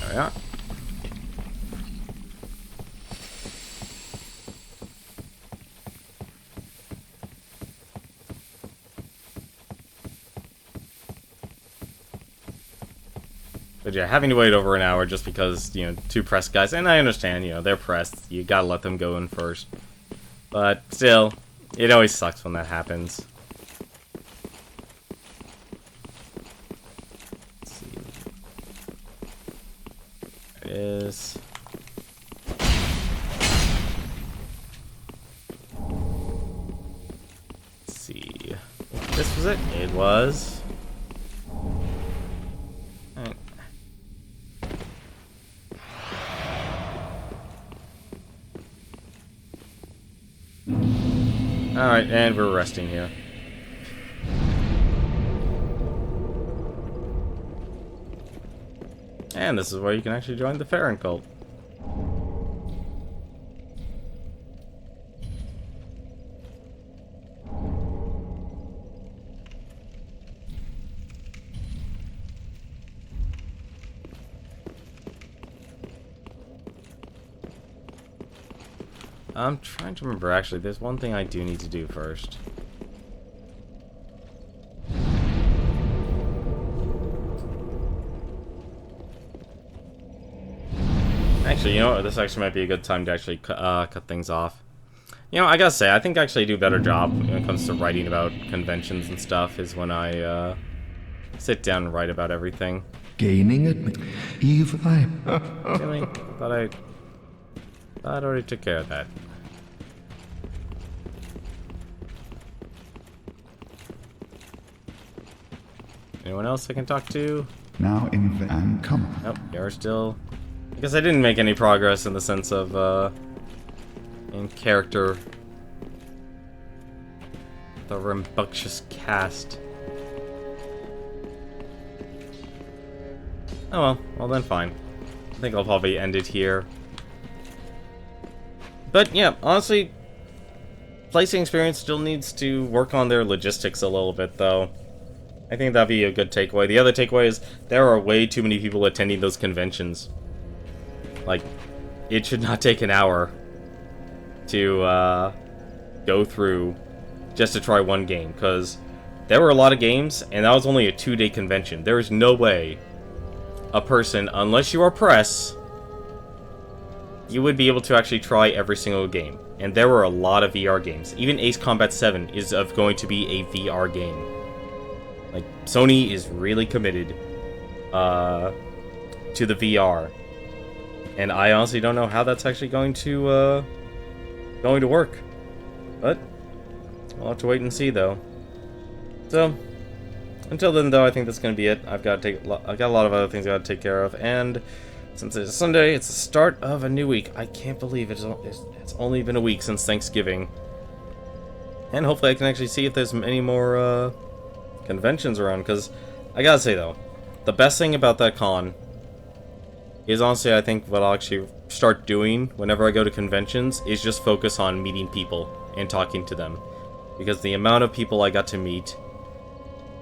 There we are. But yeah, having to wait over an hour just because, 2 pressed guys, and I understand, they're pressed. You gotta let them go in first. But still, it always sucks when that happens. Let's see. There it is. Let's see. This was it? It was. Alright, and we're resting here. And this is where you can actually join the Farron cult. I'm trying to remember, actually, there's one thing I do need to do first. Actually, you know what? This actually might be a good time to actually cut things off. I gotta say, I think I actually do a better job when it comes to writing about conventions and stuff, is when I sit down and write about everything. Gaining it, Eve, Really? Thought I already took care of that. Anyone else I can talk to? Now and come. Nope, you're still... I guess I didn't make any progress in the sense of, in character. The rambunctious cast. Oh well then fine. I think I'll probably end it here. But yeah, honestly, Placing Experience still needs to work on their logistics a little bit, though. I think that'd be a good takeaway. The other takeaway is there are way too many people attending those conventions. Like, it should not take an hour to go through just to try one game, because there were a lot of games, and that was only a 2-day convention. There is no way a person, unless you are press, you would be able to actually try every single game. And there were a lot of VR games. Even Ace Combat 7 is going to be a VR game. Like, Sony is really committed to the VR. And I honestly don't know how that's actually going to work. But we'll have to wait and see, though. So, until then, though, I think that's going to be it. I've got a lot of other things I got to take care of, and since it's Sunday, it's the start of a new week. I can't believe it's only been a week since Thanksgiving. And hopefully I can actually see if there's any more conventions around, because I gotta say, though, the best thing about that con is honestly, I think what I'll actually start doing whenever I go to conventions is just focus on meeting people and talking to them. Because the amount of people I got to meet,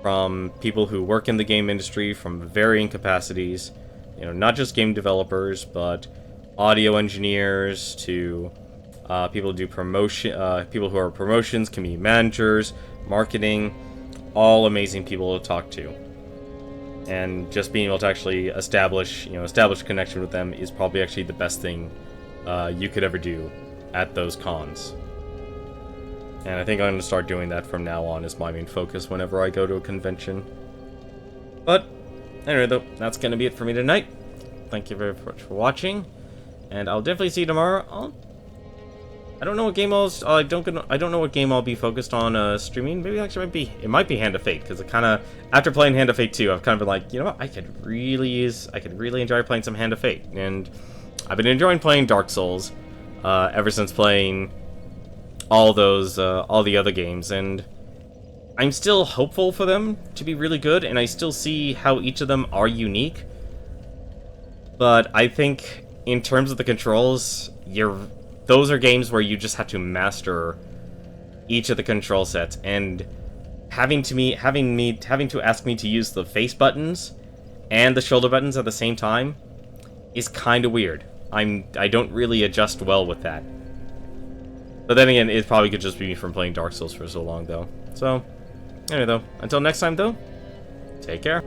from people who work in the game industry from varying capacities, you know, not just game developers, but audio engineers to people who do promotion, people who are promotions, community managers, marketing, all amazing people to talk to. And just being able to actually establish a connection with them is probably actually the best thing you could ever do at those cons. And I think I'm going to start doing that from now on as my main focus whenever I go to a convention. But anyway, though, that's going to be it for me tonight. Thank you very much for watching, and I'll definitely see you tomorrow. I don't know what game I don't know what game I'll be focused on streaming. Maybe actually it might be Hand of Fate, because it kind of, after playing Hand of Fate 2, I've kind of been like, you know what, I could really enjoy playing some Hand of Fate, and I've been enjoying playing Dark Souls ever since playing all the other games, and I'm still hopeful for them to be really good, and I still see how each of them are unique. But I think in terms of the controls, those are games where you just have to master each of the control sets, and having to ask me to use the face buttons and the shoulder buttons at the same time is kind of weird. I don't really adjust well with that. But then again, it probably could just be me from playing Dark Souls for so long, though. So, anyway, though, until next time, though, take care.